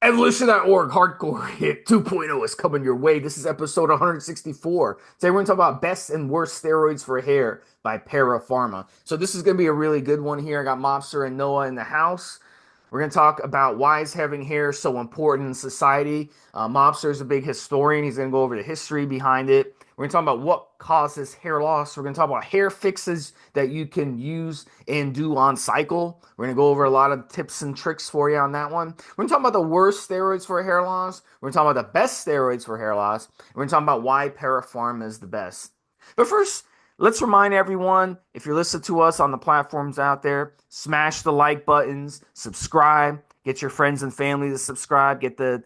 Evolution.org Hardcore Hit 2.0 is coming your way. This is episode 164. Today we're going to talk about best and worst steroids for hair by Para-Pharma. So this is going to be a really good one here. I got Mobster and Noah in the house. We're going to talk about why is having hair so important in society. Mobster is a big historian. He's going to go over the history behind it. We're going to talk about what causes hair loss. We're going to talk about hair fixes that you can use and do on cycle. We're going to go over a lot of tips and tricks for you on that one. We're going to talk about the worst steroids for hair loss. We're going to talk about the best steroids for hair loss. We're going to talk about why Para-Pharma is the best. But first, let's remind everyone, if you're listening to us on the platforms out there, smash the like buttons, subscribe, get your friends and family to subscribe, get the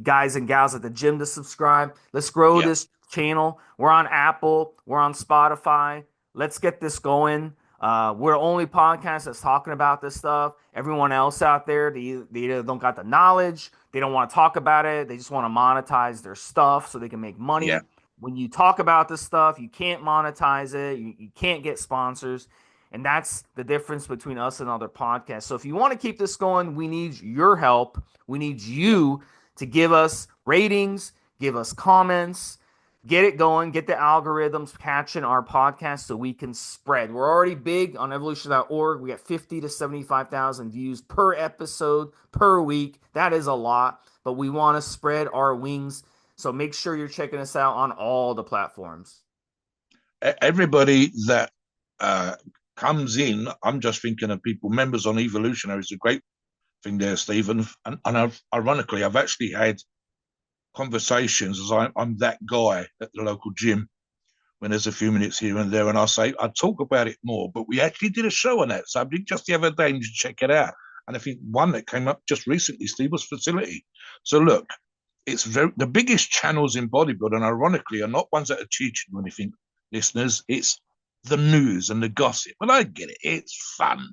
guys and gals at the gym to subscribe. Let's grow Yeah. this channel. We're on Apple, we're on Spotify. Let's get this going. We're the only podcast that's talking about this stuff. Everyone else out there, they either don't got the knowledge, they don't want to talk about it, they just want to monetize their stuff so they can make Yeah. money. When you talk about this stuff, you can't monetize it, you can't get sponsors. And that's the difference between us and other podcasts. So if you want to keep this going, we need your help. We need Yeah. you to give us ratings, give us comments, get it going, get the algorithms catching our podcast so we can spread. We're already big on evolution.org. We got 50 to 75,000 views per episode per week. That is a lot, but we want to spread our wings. So make sure you're checking us out on all the platforms. Everybody that uh, comes in, I'm just thinking of people, members on Evolutionary is a great thing there, Stephen. Ironically, I've actually had conversations as I'm that guy at the local gym when there's a few minutes here and there, and I talk about it more, but we actually did a show on that subject just the other day, and you should check it out. And I think one that came up just recently, Steve, was fertility. So look, it's the biggest channels in bodybuilding, ironically, are not ones that are teaching you anything, listeners. It's the news and the gossip. But I get it, it's fun.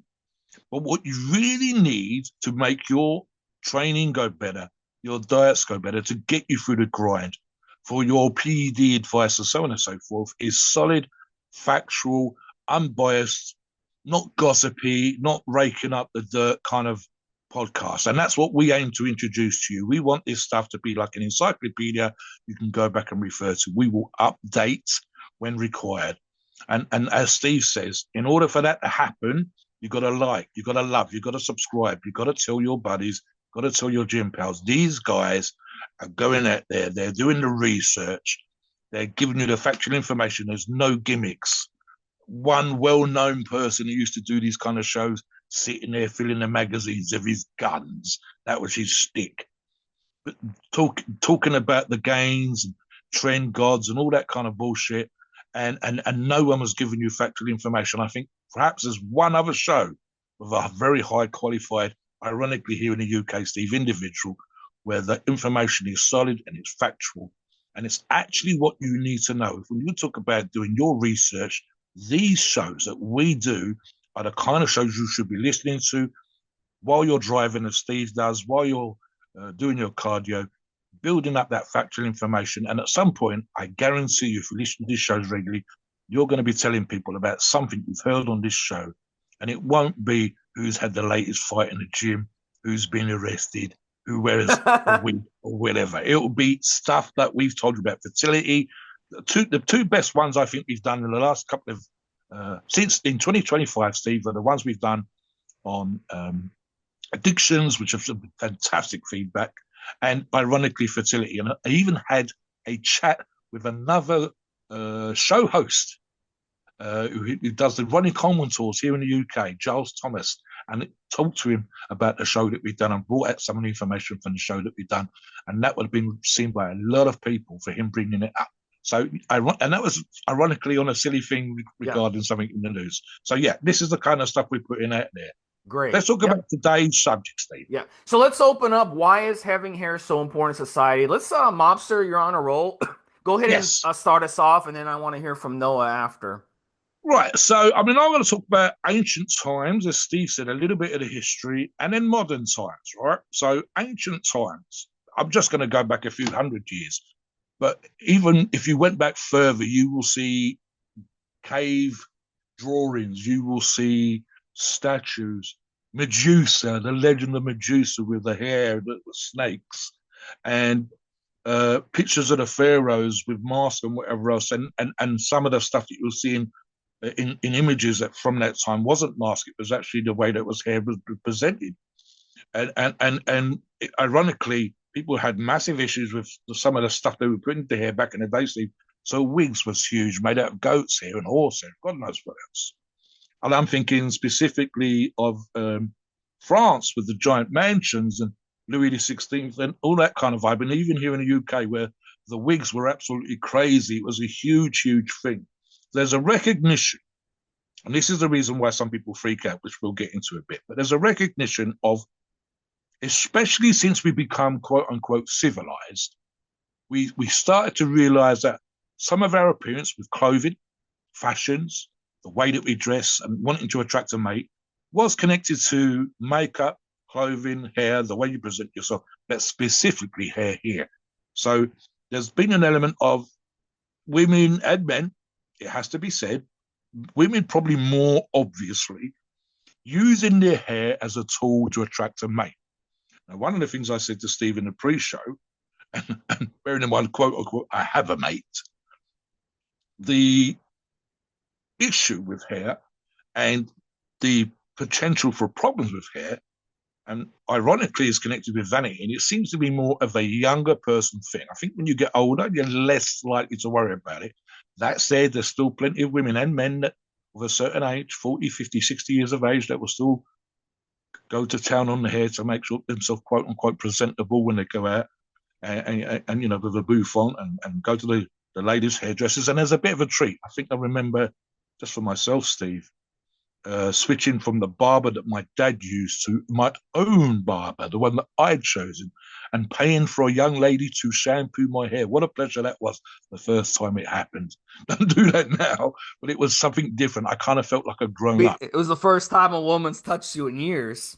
But what you really need to make your training go better, your diets go better, to get you through the grind, for your PED advice and so on and so forth, is solid, factual, unbiased, not gossipy, not raking up the dirt kind of podcast. And that's what we aim to introduce to you. We want this stuff to be like an encyclopedia you can go back and refer to. We will update when required. And as Steve says, in order for that to happen, you got to like, you got to love, you got to subscribe, you got to tell your buddies, got to tell your gym pals. These guys are going out there, they're doing the research, they're giving you the factual information. There's no gimmicks. One well-known person who used to do these kind of shows sitting there filling the magazines of his guns. That was his stick. But talking about the gains and trend gods and all that kind of bullshit, and no one was giving you factual information. I think perhaps there's one other show with a very high qualified, ironically here in the UK, Steve, individual, where the information is solid and it's factual. And it's actually what you need to know. When you talk about doing your research, these shows that we do are the kind of shows you should be listening to while you're driving, as Steve does, while you're doing your cardio, building up that factual information. And at some point, I guarantee you, if you listen to these shows regularly, you're going to be telling people about something you've heard on this show. And it won't be who's had the latest fight in the gym, who's been arrested, who wears a wig or whatever. It will be stuff that we've told you about fertility. The two best ones I think we've done in the last couple of since in 2025, Steve, are the ones we've done on addictions, which have some fantastic feedback, and ironically, fertility. And I even had a chat with another show host who does the Ronnie Coleman tours here in the UK, Giles Thomas, and talked to him about the show that we've done and brought out some of the information from the show that we've done. And that would have been seen by a lot of people for him bringing it up. So, and that was ironically on a silly thing Yeah, regarding something in the news. So, yeah, this is the kind of stuff we're putting out there. great. Let's talk Yep. about today's subject, Steve. Yeah. So let's open up. Why is having hair so important in society? Let's, Mobster, you're on a roll. Go ahead and Yes. start us off, and then I want to hear from Noah after. Right. So, I mean, I'm going to talk about ancient times, as Steve said, a little bit of the history, and then modern times, right? So, ancient times, I'm just going to go back a few hundred years. But even if you went back further, you will see cave drawings, you will see statues, Medusa, the legend of Medusa with the hair that was snakes, and pictures of the pharaohs with masks and whatever else, and some of the stuff that you'll see in images that from that time wasn't masked. It was actually the way that was hair was presented, and ironically, people had massive issues with some of the stuff they were putting into hair back in the day. Steve. So wigs was huge, made out of goat's hair and horse hair, God knows what else. And I'm thinking specifically of France with the giant mansions and Louis XVI and all that kind of vibe. And even here in the UK, where the wigs were absolutely crazy, it was a huge, huge thing. There's a recognition, and this is the reason why some people freak out, which we'll get into a bit, but there's a recognition of, especially since we become quote unquote civilized, we started to realize that some of our appearance with clothing, fashions, the way that we dress and wanting to attract a mate was connected to makeup, clothing, hair, the way you present yourself, but specifically hair here. So there's been an element of women and men, it has to be said, women probably more obviously, using their hair as a tool to attract a mate. Now, one of the things I said to Steve in the pre-show, and bearing in mind, quote unquote, I have a mate, the issue with hair and the potential for problems with hair, and ironically, is connected with vanity. And it seems to be more of a younger person thing. I think when you get older, you're less likely to worry about it. That said, there's still plenty of women and men that, of a certain age, 40, 50, 60 years of age, that will still go to town on the hair to make sure themselves, quote unquote, presentable when they go out and you know, with a bouffant and go to the ladies' hairdressers. And there's a bit of a treat. I think I remember, just for myself, Steve, switching from the barber that my dad used to my own barber, the one that I'd chosen, and paying for a young lady to shampoo my hair. What a pleasure that was the first time it happened. Don't do that now, but it was something different. I kind of felt like I'd grown up. It was the first time a woman's touched you in years.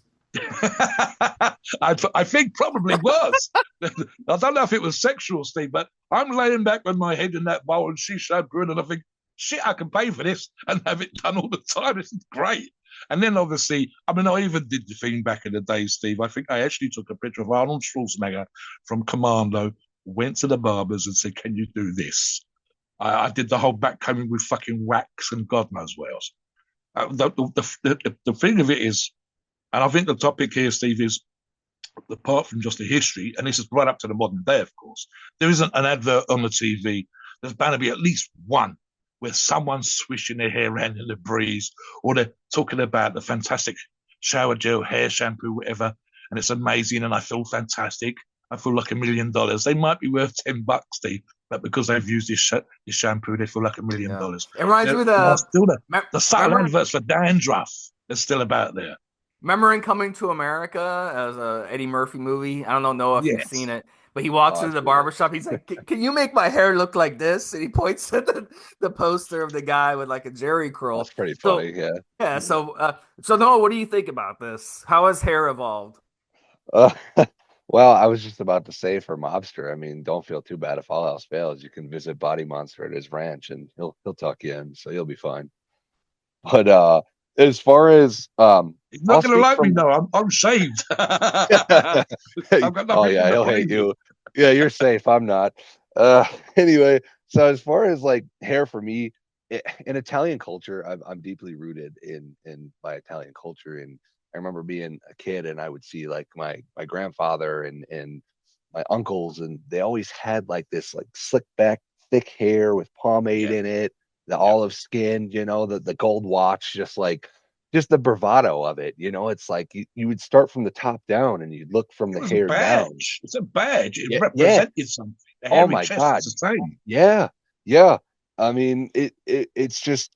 I think probably was. I don't know if it was sexual, Steve, but I'm laying back with my head in that bowl and she's shampooing, and I think, shit, I can pay for this and have it done all the time. This is great. And then obviously, I mean, I even did the thing back in the day, Steve. I think I actually took a picture of Arnold Schwarzenegger from Commando, went to the barbers and said, can you do this? I did the whole back combing with fucking wax and God knows what else. The thing of it is, and I think the topic here, Steve, is apart from just the history, and this is right up to the modern day, of course, there isn't an advert on the TV. There's bound to be at least one where someone's swishing their hair around in the breeze, or they're talking about the fantastic shower gel, hair shampoo, whatever, and it's amazing, and I feel fantastic. I feel like $1,000,000. They might be worth $10, Steve, but because they've used this shampoo, they feel like $1,000,000. Yeah. It reminds me of There are still the subtle remember, adverts for dandruff. They're still about there. remember in Coming to America as a Eddie Murphy movie? I don't know if you've seen Yes. it, but he walks Oh, into I've the seen it. barbershop. He's like, can you make my hair look like this? And he points at the poster of the guy with like a Jerry curl. That's pretty So, funny. Yeah. yeah. So Noah, what do you think about this? How has hair evolved? Uh, well, I was just about to say for Mobster, I mean, don't feel too bad if all else fails. You can visit Body Monster at his ranch and he'll tuck you in, so you'll be fine. But as far as He's not I'll going to speak like me, from though. I'm shaved. I've got oh nothing to yeah, be he'll hate afraid of. you. Yeah, you're safe. I'm not. Anyway, so as far as like hair for me, in Italian culture, I'm deeply rooted in my Italian culture, and I remember being a kid and I would see like my grandfather and my uncles, and they always had like this like slick back thick hair with pomade Yeah, in it, the yeah. olive skin, the gold watch, just the bravado of it. It's like you would start from the top down and you'd look from It the was a hair down. badge. It's a badge. It Yeah, yeah. represented something. The Oh hairy my chest is God. the same. Yeah, yeah. I mean, it's just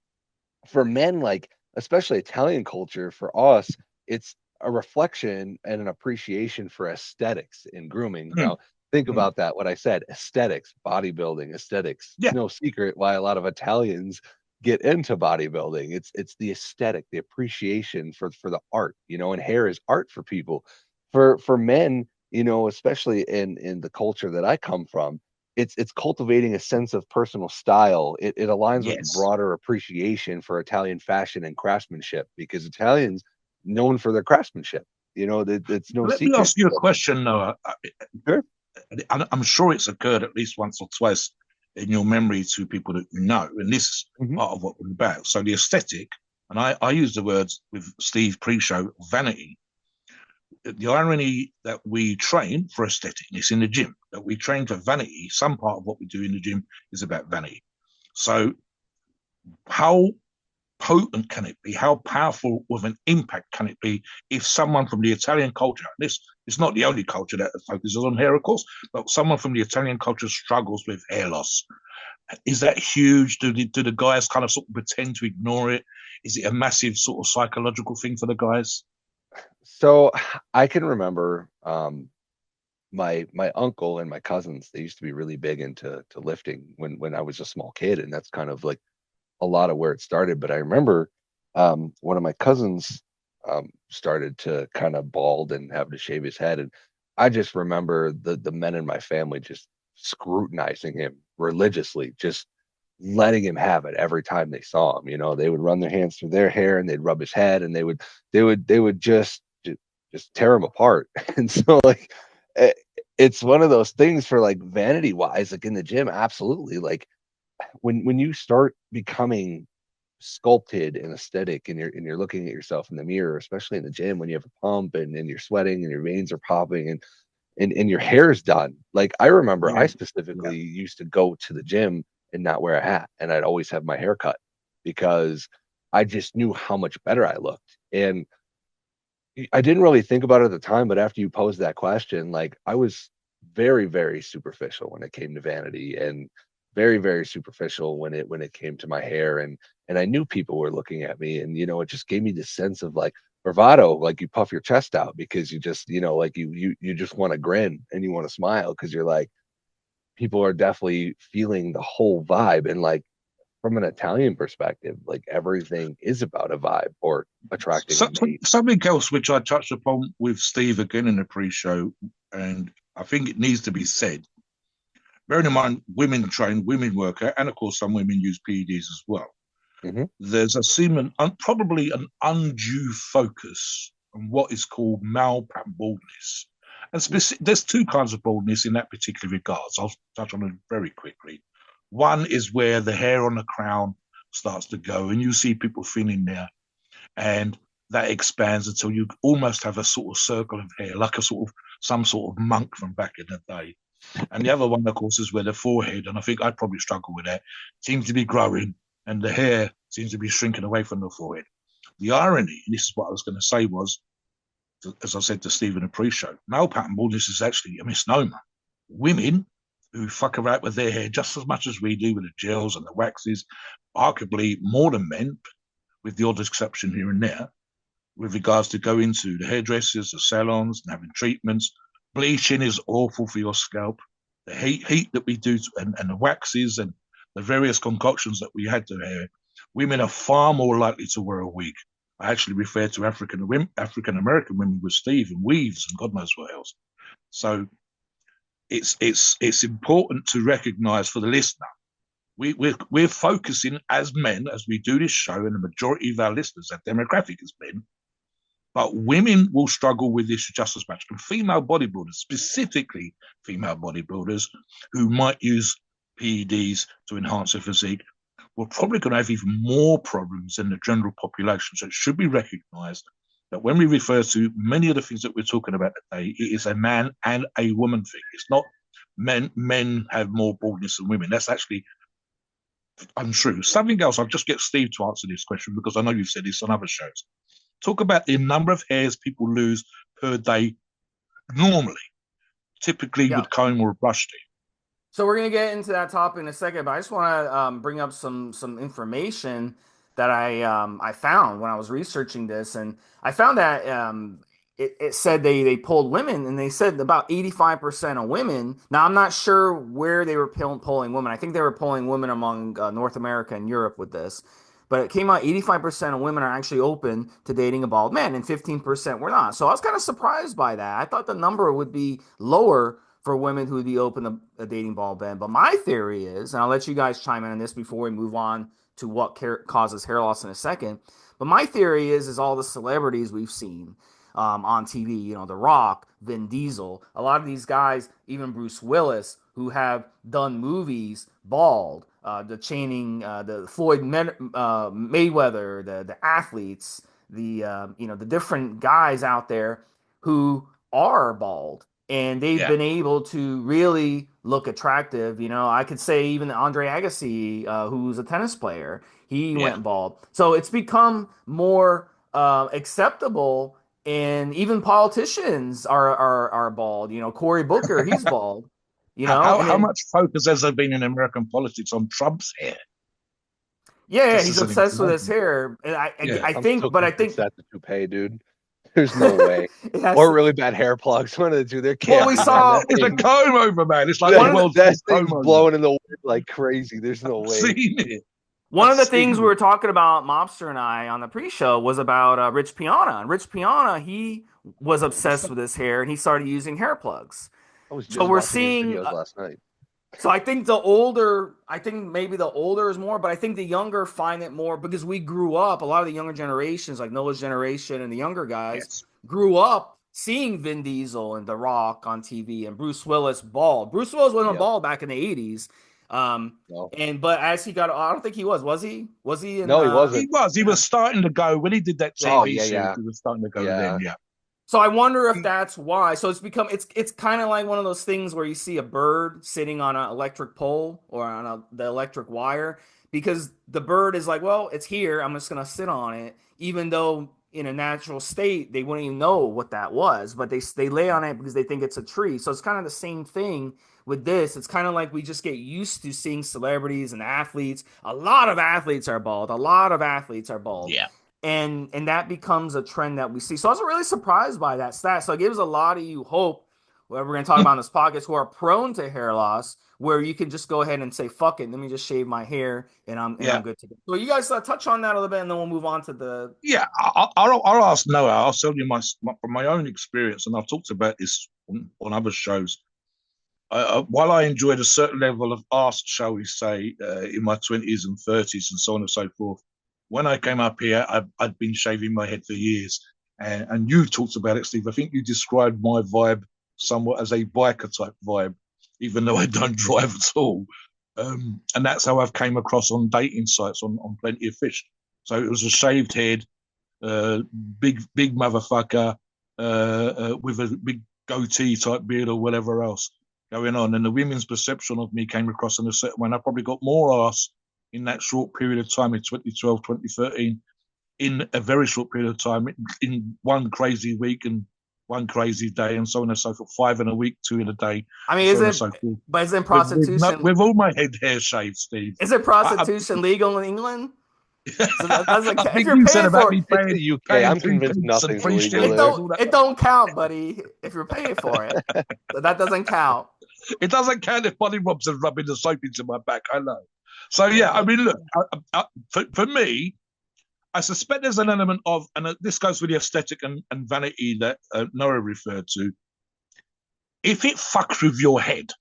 for men, like especially Italian culture, for us, it's a reflection and an appreciation for aesthetics in grooming. Mm, Now, think mm. about that. What I said, aesthetics, bodybuilding, aesthetics. It's Yeah, no secret why a lot of Italians get into bodybuilding. It's the aesthetic, the appreciation for the art, and hair is art for people. For men, especially in the culture that I come from, it's cultivating a sense of personal style. It aligns with the yes. broader appreciation for Italian fashion and craftsmanship, because Italians known for their craftsmanship. You know, it's no Let me secret. ask you a question, Noah. Sure. I'm sure it's occurred at least once or twice in your memory to people that you know, and this is Mm-hmm. part of what we're about. So the aesthetic, and I use the words with Steve pre-show, vanity. The irony that we train for aestheticness in the gym, that we train for vanity, some part of what we do in the gym is about vanity. So how potent can it be? How powerful of an impact can it be if someone from the Italian culture, this is not the only culture that focuses on hair, of course, but someone from the Italian culture struggles with hair loss? Is that huge? Do the guys kind of sort of pretend to ignore it? Is it a massive sort of psychological thing for the guys? So I can remember my uncle and my cousins, they used to be really big into lifting when I was a small kid, and that's kind of like a lot of where it started. But I remember one of my cousins started to kind of bald and having to shave his head, and I just remember the men in my family just scrutinizing him religiously, just letting him have it every time they saw him. You know, they would run their hands through their hair and they'd rub his head, and they would just tear him apart. And so like it, it's one of those things for like vanity wise, like in the gym, absolutely. Like when you start becoming sculpted and aesthetic, and you're looking at yourself in the mirror, especially in the gym when you have a pump and you're sweating and your veins are popping and your hair is done. Like I remember I Yeah, specifically yeah. used to go to the gym and not wear a hat, and I'd always have my hair cut because I just knew how much better I looked. And I didn't really think about it at the time, but after you posed that question, like I was very, very superficial when it came to vanity, and very, very superficial when it came to my hair, and I knew people were looking at me, and it just gave me this sense of like bravado, like you puff your chest out because you just, like you just want to grin and you want to smile because you're like people are definitely feeling the whole vibe. And like from an Italian perspective, like everything is about a vibe or attracting a mate. Something else which I touched upon with Steve again in the pre-show, and I think it needs to be said. Bearing in mind, women train, women work out, and of course, some women use PEDs as well. Hmm. There's a semen, probably an undue focus on what is called male pattern baldness. And there's two kinds of baldness in that particular regards. I'll touch on it very quickly. One is where the hair on the crown starts to go, and you see people thinning there, and that expands until you almost have a sort of circle of hair, like a sort of some sort of monk from back in the day. And the other one, of course, is where the forehead, and I think I'd probably struggle with that, seems to be growing, and the hair seems to be shrinking away from the forehead. The irony, and this is what I was going to say, was, as I said to Stephen in the pre-show, male pattern baldness is actually a misnomer. Women who fuck around with their hair just as much as we do with the gels and the waxes, arguably more than men, with the odd exception here and there, with regards to going to the hairdressers, the salons, and having treatments. Bleaching is awful for your scalp. The heat that we do, and the waxes and the various concoctions that we had to hair, women are far more likely to wear a wig. I actually refer to African American women with Steve and weaves and God knows what else. So it's important to recognise for the listener. We're focusing as men as we do this show, and the majority of our listeners, our demographic is men, but women will struggle with this just as much. And female bodybuilders, specifically female bodybuilders who might use PEDs to enhance their physique, we're probably going to have even more problems than the general population. So it should be recognized that when we refer to many of the things that we're talking about today, it is a man and a woman thing. It's not men have more baldness than women. That's actually untrue. Something else, I'll just get Steve to answer this question because I know you've said this on other shows. Talk about the number of hairs people lose per day normally, typically Yeah. with comb or a brush team. So we're gonna get into that topic in a second, but I just want to bring up some information that I found when I was researching this, and I found that it said they polled women, and they said about 85% of women. Now I'm not sure where they were polling women. I think they were polling women among North America and Europe with this, but it came out 85% of women are actually open to dating a bald man, and 15% were not. So I was kind of surprised by that. I thought the number would be lower for women who would be open to a dating bald man. But my theory is, and I'll let you guys chime in on this before we move on to what causes hair loss in a second. But my theory is all the celebrities we've seen on TV, The Rock, Vin Diesel, a lot of these guys, even Bruce Willis, who have done movies bald, the Channing, the Mayweather, the athletes, the different guys out there who are bald, and they've Yeah. been able to really look attractive. I could say even Andre Agassi, who's a tennis player, he Yeah. went bald. So it's become more acceptable, and even politicians are bald. Cory Booker, he's bald. And How then much focus has there been in American politics on Trump's hair? yeah, Just he's as an obsessed with his example. hair, and Yeah. I I'm think, still but I convinced think that's a toupee, dude. There's no way. it has Or to. really bad hair plugs. One of the two. There Well, can't we be, man. saw That It's a thing, comb over, man. It's like the one of the world's that best comb thing's over. blowing in the wind like crazy. There's no I've way. seen it. One I've of the things seen we it. were talking about, Mobster and I, on the pre-show was about Rich Piana. And Rich Piana, he was obsessed with his hair, and he started using hair plugs. I was So just we're watching his seeing. videos last night. So I think maybe the older is more, but I think the younger find it more because we grew up. A lot of the younger generations, like Noah's generation and the younger guys, Yes. grew up seeing Vin Diesel and The Rock on TV and Bruce Willis bald. Bruce Willis wasn't Yep. bald back in the '80s. No. But as he got, I don't think he was. Was he? Was he in? No, he wasn't. He was starting to go when he did that Oh, TV yeah, series. yeah. He was starting to go Yeah. then. Yeah. So I wonder if that's why. So it's kind of like one of those things where you see a bird sitting on an electric pole or on the electric wire, because the bird is like, well, it's here. I'm just gonna sit on it, even though in a natural state they wouldn't even know what that was, but they lay on it because they think it's a tree. So it's kind of the same thing with this. It's kind of like we just get used to seeing celebrities and athletes. A lot of athletes are bald. A lot of athletes are bald, Yeah. and that becomes a trend that we see. So I was really surprised by that stat. So it gives a lot of you hope, where we're going to talk about in this podcast, who are prone to hair loss, where you can just go ahead and say, "Fuck it, let me just shave my hair, and I'm good to go." So you guys touch on that a little bit, and then we'll move on to the. Yeah. I'll ask Noah. I'll tell you from my own experience, and I've talked about this on other shows. While I enjoyed a certain level of art, shall we say, in my 20s and 30s and so on and so forth, when I came up here, I'd been shaving my head for years. And you talked about it, Steve. I think you described my vibe somewhat as a biker type vibe, even though I don't drive at all. And that's how I've came across on dating sites on Plenty of Fish. So it was a shaved head, big motherfucker, with a big goatee type beard or whatever else going on. And the women's perception of me came across in a certain way. I probably got more ass in that short period of time in 2012, 2013, in a very short period of time, in one crazy week and one crazy day, and so on and so forth. 5 in a week, 2 in a day. I mean, isn't prostitution? With all my hair shaved, Steve. Isn't prostitution legal in England? So that doesn't I count. If think you're you said paying about for me it, It's paying, the UK. paying I'm two convinced pence and nothing's 3 illegal it shillings. there. don't count, buddy. If you're paying for it, so that doesn't count. It doesn't count if Bonnie Robson's rubbing the soap into my back. I know. So yeah, I mean, look, for me, I suspect there's an element of, and this goes with the aesthetic and vanity that Noah referred to. If it fucks with your head,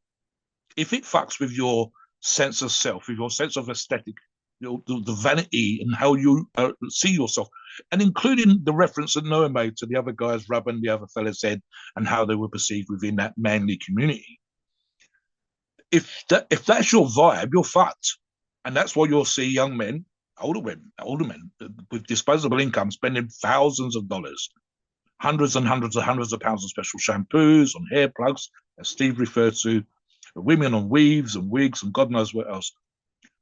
if it fucks with your sense of self, with your sense of aesthetic, the vanity and how you see yourself, and including the reference that Noah made to the other guys rubbing the other fella's head and how they were perceived within that manly community. If that's your vibe, you're fucked, and that's why you'll see young men, older men with disposable income spending thousands of dollars, hundreds and hundreds and hundreds of pounds on special shampoos, on hair plugs, as Steve referred to, women on weaves and wigs and God knows what else.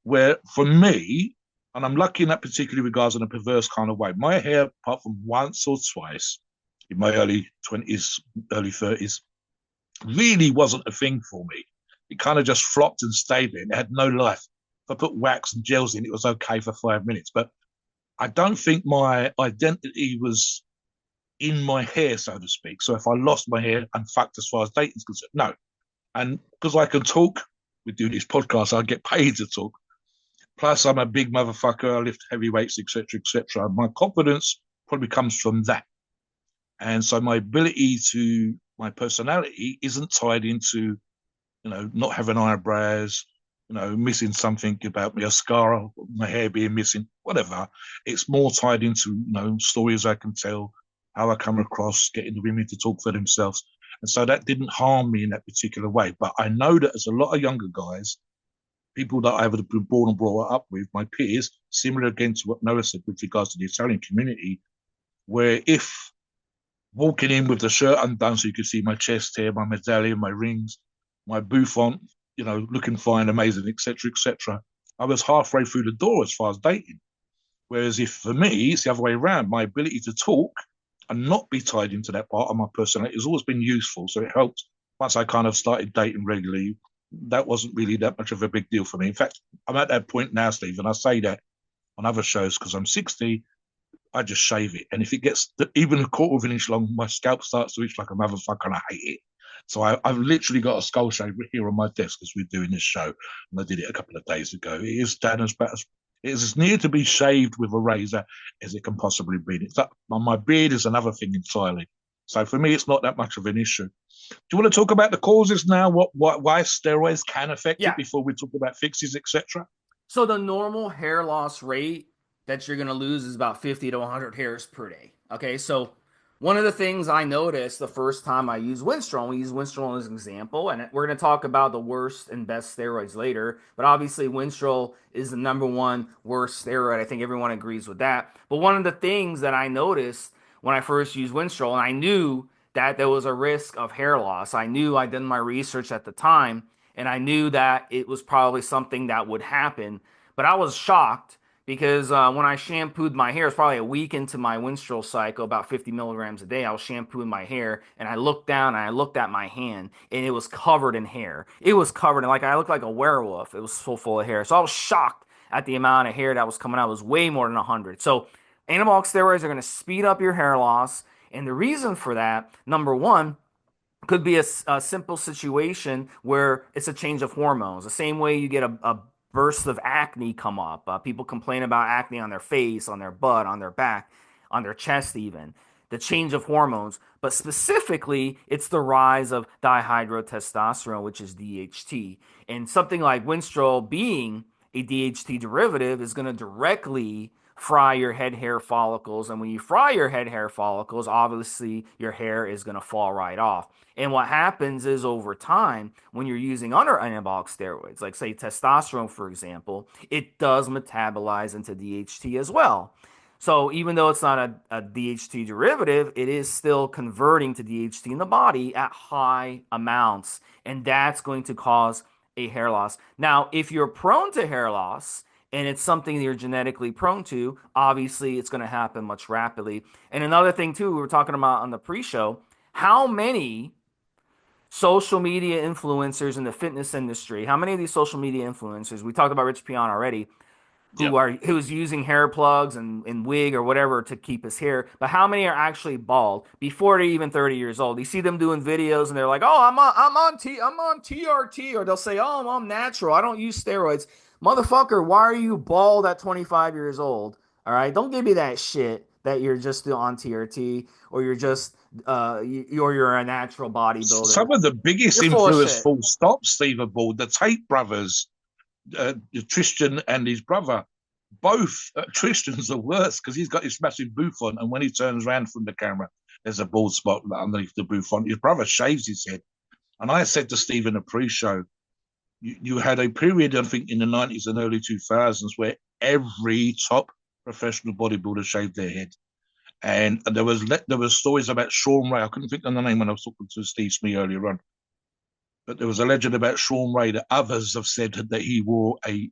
Where for me, and I'm lucky in that particular regards in a perverse kind of way, my hair, apart from once or twice in my early 20s, early 30s, really wasn't a thing for me. It kind of just flopped and stayed there. It had no life. If I put wax and gels in, it was okay for 5 minutes. But I don't think my identity was in my hair, so to speak. So if I lost my hair, I'm fucked as far as dating's concerned. No. And because I can talk, we do this podcast, I get paid to talk. Plus, I'm a big motherfucker. I lift heavy weights, etc., etc. My confidence probably comes from that. And so my personality isn't tied into, not having eyebrows, missing something about me, a scar, my hair being missing, whatever. It's more tied into, stories I can tell, how I come across, getting the women to talk for themselves. And so that didn't harm me in that particular way. But I know that there's a lot of younger guys, people that I've been born and brought up with, my peers, similar again to what Noah said with regards to the Italian community, where if walking in with the shirt undone so you could see my chest hair, my medallion, my rings, my bouffant, looking fine, amazing, etc., etc. I was halfway through the door as far as dating. Whereas if for me, it's the other way around, my ability to talk and not be tied into that part of my personality has always been useful. So it helped once I kind of started dating regularly. That wasn't really that much of a big deal for me. In fact, I'm at that point now, Steve, and I say that on other shows because I'm 60. I just shave it. And if it gets even a quarter of an inch long, my scalp starts to itch like a motherfucker and I hate it. So I've literally got a skull shave here on my desk as we're doing this show. And I did it a couple of days ago. It is done as bad as it is as near to be shaved with a razor as it can possibly be. It's that, my beard is another thing entirely. So for me, it's not that much of an issue. Do you want to talk about the causes now? Why steroids can affect it before we talk about fixes, etc.? So the normal hair loss rate that you're going to lose is about 50 to 100 hairs per day. Okay, so one of the things I noticed the first time I used Winstrol, we use Winstrol as an example, and we're going to talk about the worst and best steroids later, but obviously Winstrol is the number one worst steroid. I think everyone agrees with that. But one of the things that I noticed when I first used Winstrol, and I knew that there was a risk of hair loss. I knew I'd done my research at the time, and I knew that it was probably something that would happen. But I was shocked because when I shampooed my hair, it's probably a week into my Winstrol cycle, about 50 milligrams a day. I was shampooing my hair, and I looked down and I looked at my hand, and it was covered in hair. It was covered in, like, I looked like a werewolf. It was so full of hair. So I was shocked at the amount of hair that was coming out. It was way more than 100. So anabolic steroids are going to speed up your hair loss. And the reason for that, number one, could be a simple situation where it's a change of hormones. The same way you get a burst of acne come up. People complain about acne on their face, on their butt, on their back, on their chest even. The change of hormones. But specifically, it's the rise of dihydrotestosterone, which is DHT. And something like Winstrol being a DHT derivative is going to directly fry your head hair follicles. And when you fry your head hair follicles, obviously your hair is going to fall right off. And what happens is over time, when you're using other anabolic steroids, like say testosterone, for example, it does metabolize into DHT as well. So even though it's not a DHT derivative, it is still converting to DHT in the body at high amounts. And that's going to cause a hair loss. Now, if you're prone to hair loss, and it's something that you're genetically prone to, obviously it's going to happen much rapidly. And another thing too, we were talking about on the pre-show, how many social media influencers in the fitness industry, how many of these social media influencers, we talked about Rich Pion already, who's using hair plugs and wig or whatever to keep his hair, but how many are actually bald before they're even 30 years old? You see them doing videos and they're like, "Oh, I'm on TRT," or they'll say, "Oh, I'm natural. I don't use steroids." Motherfucker, why are you bald at 25 years old? All right, don't give me that shit that you're just on TRT or you're just you're a natural bodybuilder. Some of the biggest influencers, full stop, Steve, aboard the Tate brothers, Tristan and his brother. Both Tristan's the worst because he's got this massive bouffant, and when he turns around from the camera, there's a bald spot underneath the bouffant. His brother shaves his head, and I said to Steve in the pre-show, you had a period, I think, in the 90s and early 2000s where every top professional bodybuilder shaved their head. And there was stories about Sean Ray. I couldn't think of the name when I was talking to Stevesmi earlier on. But there was a legend about Sean Ray that others have said that he wore a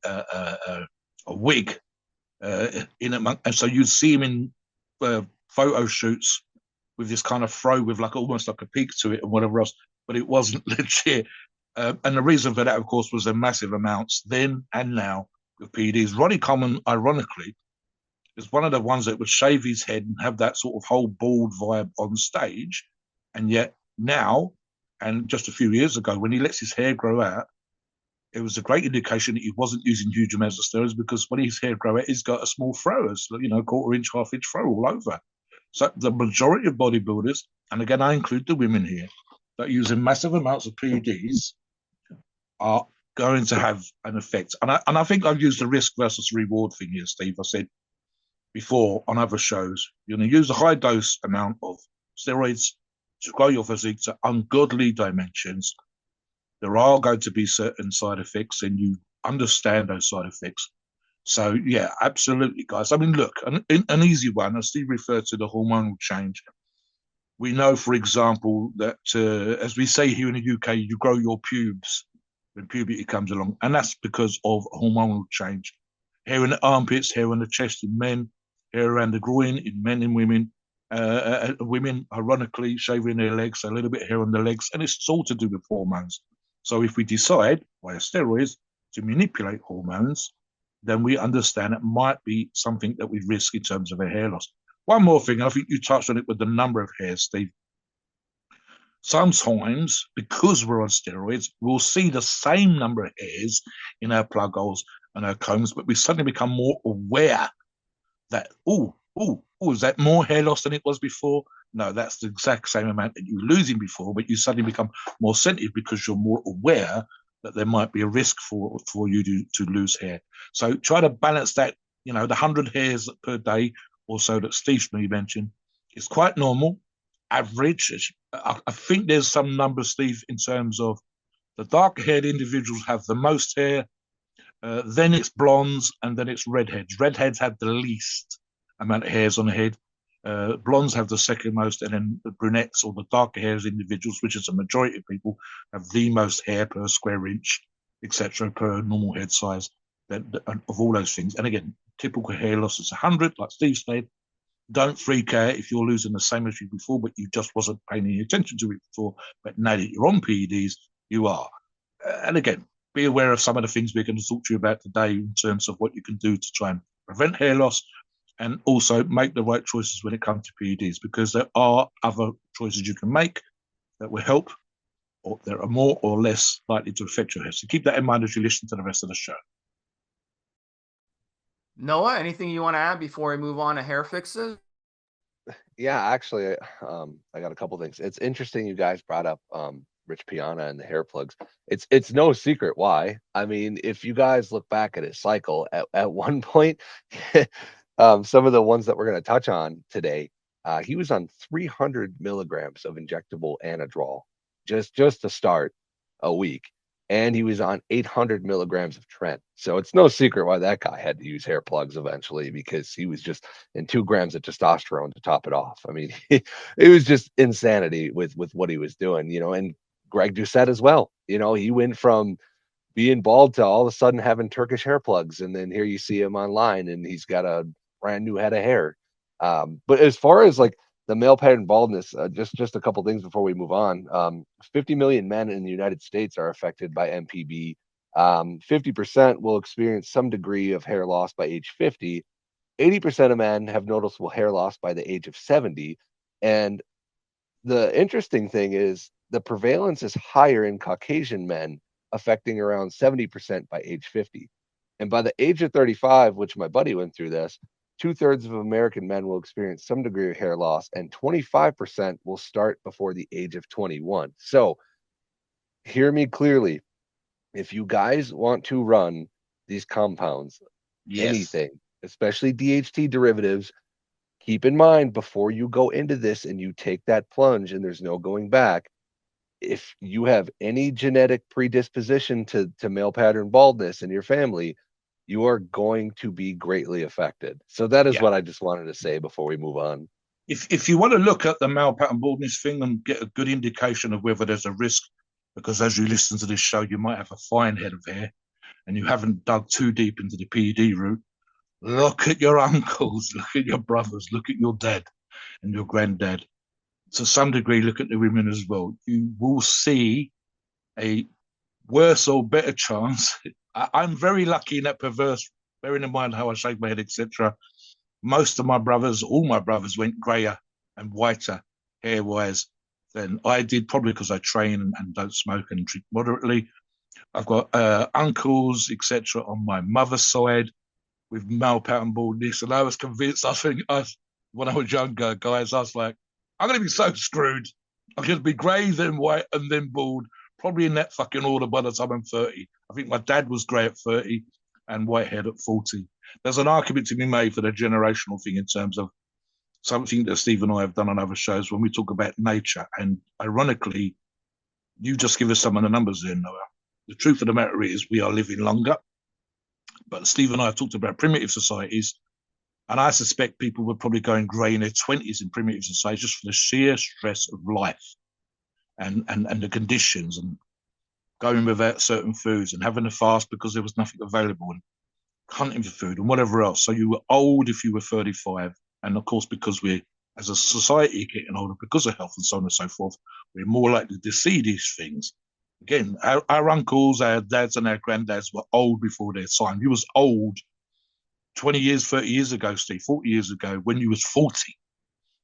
wig in among, and so you'd see him in photo shoots with this kind of fro with like almost like a peak to it and whatever else, but it wasn't legit. And the reason for that, of course, was the massive amounts then and now with PEDs. Ronnie Coleman, ironically, is one of the ones that would shave his head and have that sort of whole bald vibe on stage. And yet now, and just a few years ago, when he lets his hair grow out, it was a great indication that he wasn't using huge amounts of steroids because when his hair grow out, he's got a small fro, quarter inch, half inch fro all over. So the majority of bodybuilders, and again, I include the women here, that are using massive amounts of PEDs are going to have an effect. And I think I've used the risk versus reward thing here, Steve. I said before on other shows, you're going to use a high dose amount of steroids to grow your physique to ungodly dimensions. There are going to be certain side effects, and you understand those side effects. So, yeah, absolutely, guys. I mean, look, an easy one, as Steve referred to the hormonal change. We know, for example, that as we say here in the UK, you grow your pubes when puberty comes along, and that's because of hormonal change. Hair in the armpits, hair on the chest in men, hair around the groin in men and women. Women, ironically, shaving their legs, a little bit of hair on the legs, and it's all to do with hormones. So if we decide via steroids to manipulate hormones, then we understand it might be something that we risk in terms of a hair loss. One more thing, I think you touched on it with the number of hairs, Steve. Sometimes, because we're on steroids, we'll see the same number of hairs in our plug holes and our combs, but we suddenly become more aware that, is that more hair loss than it was before? No, that's the exact same amount that you were losing before, but you suddenly become more sensitive because you're more aware that there might be a risk for you to lose hair. So try to balance that, the 100 hairs per day or so that Stevesmi mentioned is quite normal, average. I think there's some numbers, Steve, in terms of the dark-haired individuals have the most hair, then it's blondes, and then it's redheads. Redheads have the least amount of hairs on the head. Blondes have the second most, and then the brunettes or the darker hairs individuals, which is a majority of people, have the most hair per square inch, etc., per normal head size of all those things. And again, typical hair loss is 100, like Steve said. Don't freak out if you're losing the same as you before, but you just wasn't paying any attention to it before. But now that you're on PEDs, you are. And again, be aware of some of the things we're going to talk to you about today in terms of what you can do to try and prevent hair loss, and also make the right choices when it comes to PEDs, because there are other choices you can make that will help, or there are more or less likely to affect your hair. So keep that in mind as you listen to the rest of the show. Noah, anything you want to add before we move on to hair fixes? Yeah, actually, I got a couple things. It's interesting you guys brought up Rich Piana and the hair plugs. It's no secret why. I mean, if you guys look back at his cycle, at one point, some of the ones that we're going to touch on today, he was on 300 milligrams of injectable Anadrol just to start a week, and he was on 800 milligrams of Trent. So it's no secret why that guy had to use hair plugs eventually, because he was just in 2 grams of testosterone to top it off. I mean, it was just insanity with what he was doing, and Greg Doucette as well. He went from being bald to all of a sudden having Turkish hair plugs, and then here you see him online and he's got a brand new head of hair. But as far as like the male pattern baldness, just a couple things before we move on. 50 million men in the United States are affected by MPB. 50% will experience some degree of hair loss by age 50. 80% of men have noticeable hair loss by the age of 70. And the interesting thing is the prevalence is higher in Caucasian men, affecting around 70% by age 50. And by the age of 35, which my buddy went through this, 2/3 of American men will experience some degree of hair loss, and 25% will start before the age of 21. So hear me clearly. If you guys want to run these compounds, anything, especially DHT derivatives, keep in mind before you go into this and you take that plunge and there's no going back, if you have any genetic predisposition to male pattern baldness in your family, you are going to be greatly affected. So that is what I just wanted to say before we move on. If you want to look at the male pattern baldness thing and get a good indication of whether there's a risk, because as you listen to this show, you might have a fine head of hair and you haven't dug too deep into the PED route, look at your uncles, look at your brothers, look at your dad and your granddad. To some degree, look at the women as well. You will see a worse or better chance. I'm very lucky in that perverse, bearing in mind how I shave my head, etc. Most of my brothers, all my brothers, went grayer and whiter hair-wise than I did, probably because I train and don't smoke and drink moderately. I've got uncles, etc., on my mother's side with male pattern baldness, and I was convinced. When I was younger, guys, I was like, I'm going to be so screwed. I'm going to be grey, then white, and then bald, probably in that fucking order by the time I'm 30. I think my dad was grey at 30 and white-haired at 40. There's an argument to be made for the generational thing in terms of something that Steve and I have done on other shows when we talk about nature. And ironically, you just give us some of the numbers there, Noah. The truth of the matter is we are living longer. But Steve and I have talked about primitive societies, and I suspect people were probably going grey in their 20s in primitive societies just for the sheer stress of life and the conditions and going without certain foods and having to fast because there was nothing available and hunting for food and whatever else. So you were old if you were 35. And of course, because we're, as a society, getting older because of health and so on and so forth, we're more likely to see these things. Again, our uncles, our dads, and our granddads were old before their time. You was old 20 years, 30 years ago, Steve, 40 years ago, when you was 40,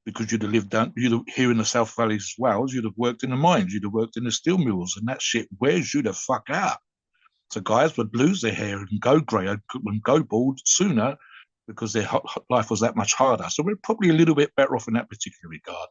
because you'd have lived down, you'd have, here in the South Valley as well, you'd have worked in the mines, you'd have worked in the steel mills, and that shit wears you the fuck out. So guys would lose their hair and go grey and go bald sooner because their life was that much harder. So we're probably a little bit better off in that particular regard.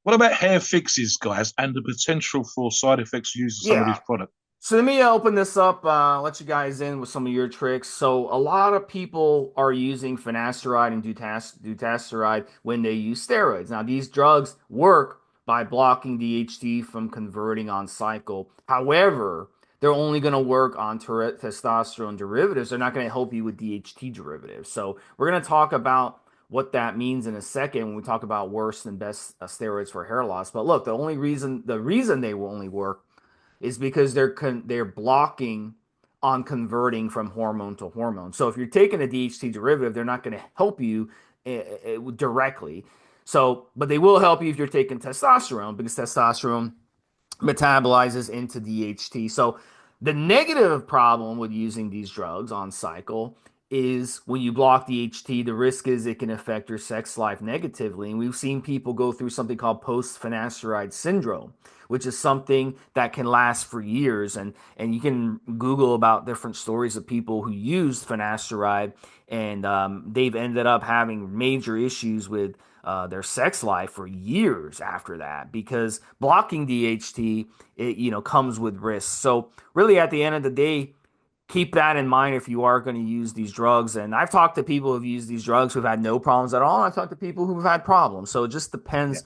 What about hair fixes, guys, and the potential for side effects used in some of Yeah. these products? So let me open this up, let you guys in with some of your tricks. So a lot of people are using finasteride and dutasteride when they use steroids. Now these drugs work by blocking DHT from converting on cycle. However, they're only going to work on testosterone derivatives. They're not going to help you with DHT derivatives. So we're going to talk about what that means in a second when we talk about worst and best steroids for hair loss. But look, the reason they will only work is because they're blocking on converting from hormone to hormone. So if you're taking a DHT derivative, they're not going to help you directly. So, but they will help you if you're taking testosterone because testosterone metabolizes into DHT. So the negative problem with using these drugs on cycle is when you block DHT, the risk is it can affect your sex life negatively. And we've seen people go through something called post-finasteride syndrome, which is something that can last for years. And you can Google about different stories of people who used finasteride and they've ended up having major issues with their sex life for years after that because blocking DHT comes with risks. So really at the end of the day, keep that in mind if you are going to use these drugs. And I've talked to people who've used these drugs who've had no problems at all. I've talked to people who've had problems. So it just Yeah. depends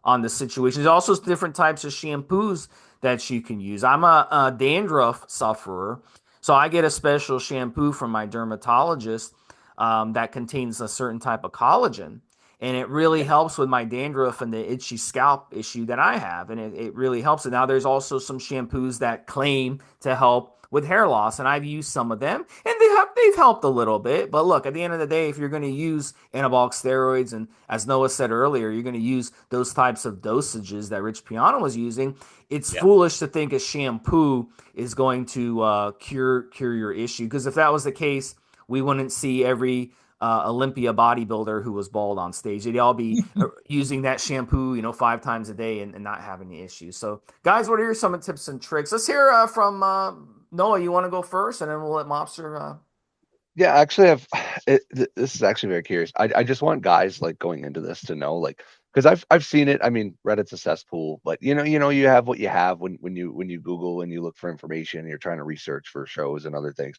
on the situation. There's also different types of shampoos that you can use. I'm a dandruff sufferer, so I get a special shampoo from my dermatologist that contains a certain type of collagen. And it really Yeah. helps with my dandruff and the itchy scalp issue that I have. And it really helps. And now there's also some shampoos that claim to help with hair loss, and I've used some of them, and they've helped a little bit. But look, at the end of the day, if you're going to use anabolic steroids, and as Noah said earlier, you're going to use those types of dosages that Rich Piano was using, it's Yeah. foolish to think a shampoo is going to cure your issue. Because if that was the case, we wouldn't see every Olympia bodybuilder who was bald on stage. They'd all be using that shampoo, 5 times a day and not having the issues. So, guys, what are some tips and tricks? Let's hear from Noah. You want to go first, and then we'll let Mobster. Yeah, actually, this is actually very curious. I just want guys like going into this to know, like, because I've seen it. I mean, Reddit's a cesspool, but you have what you have when you Google and you look for information and you're trying to research for shows and other things.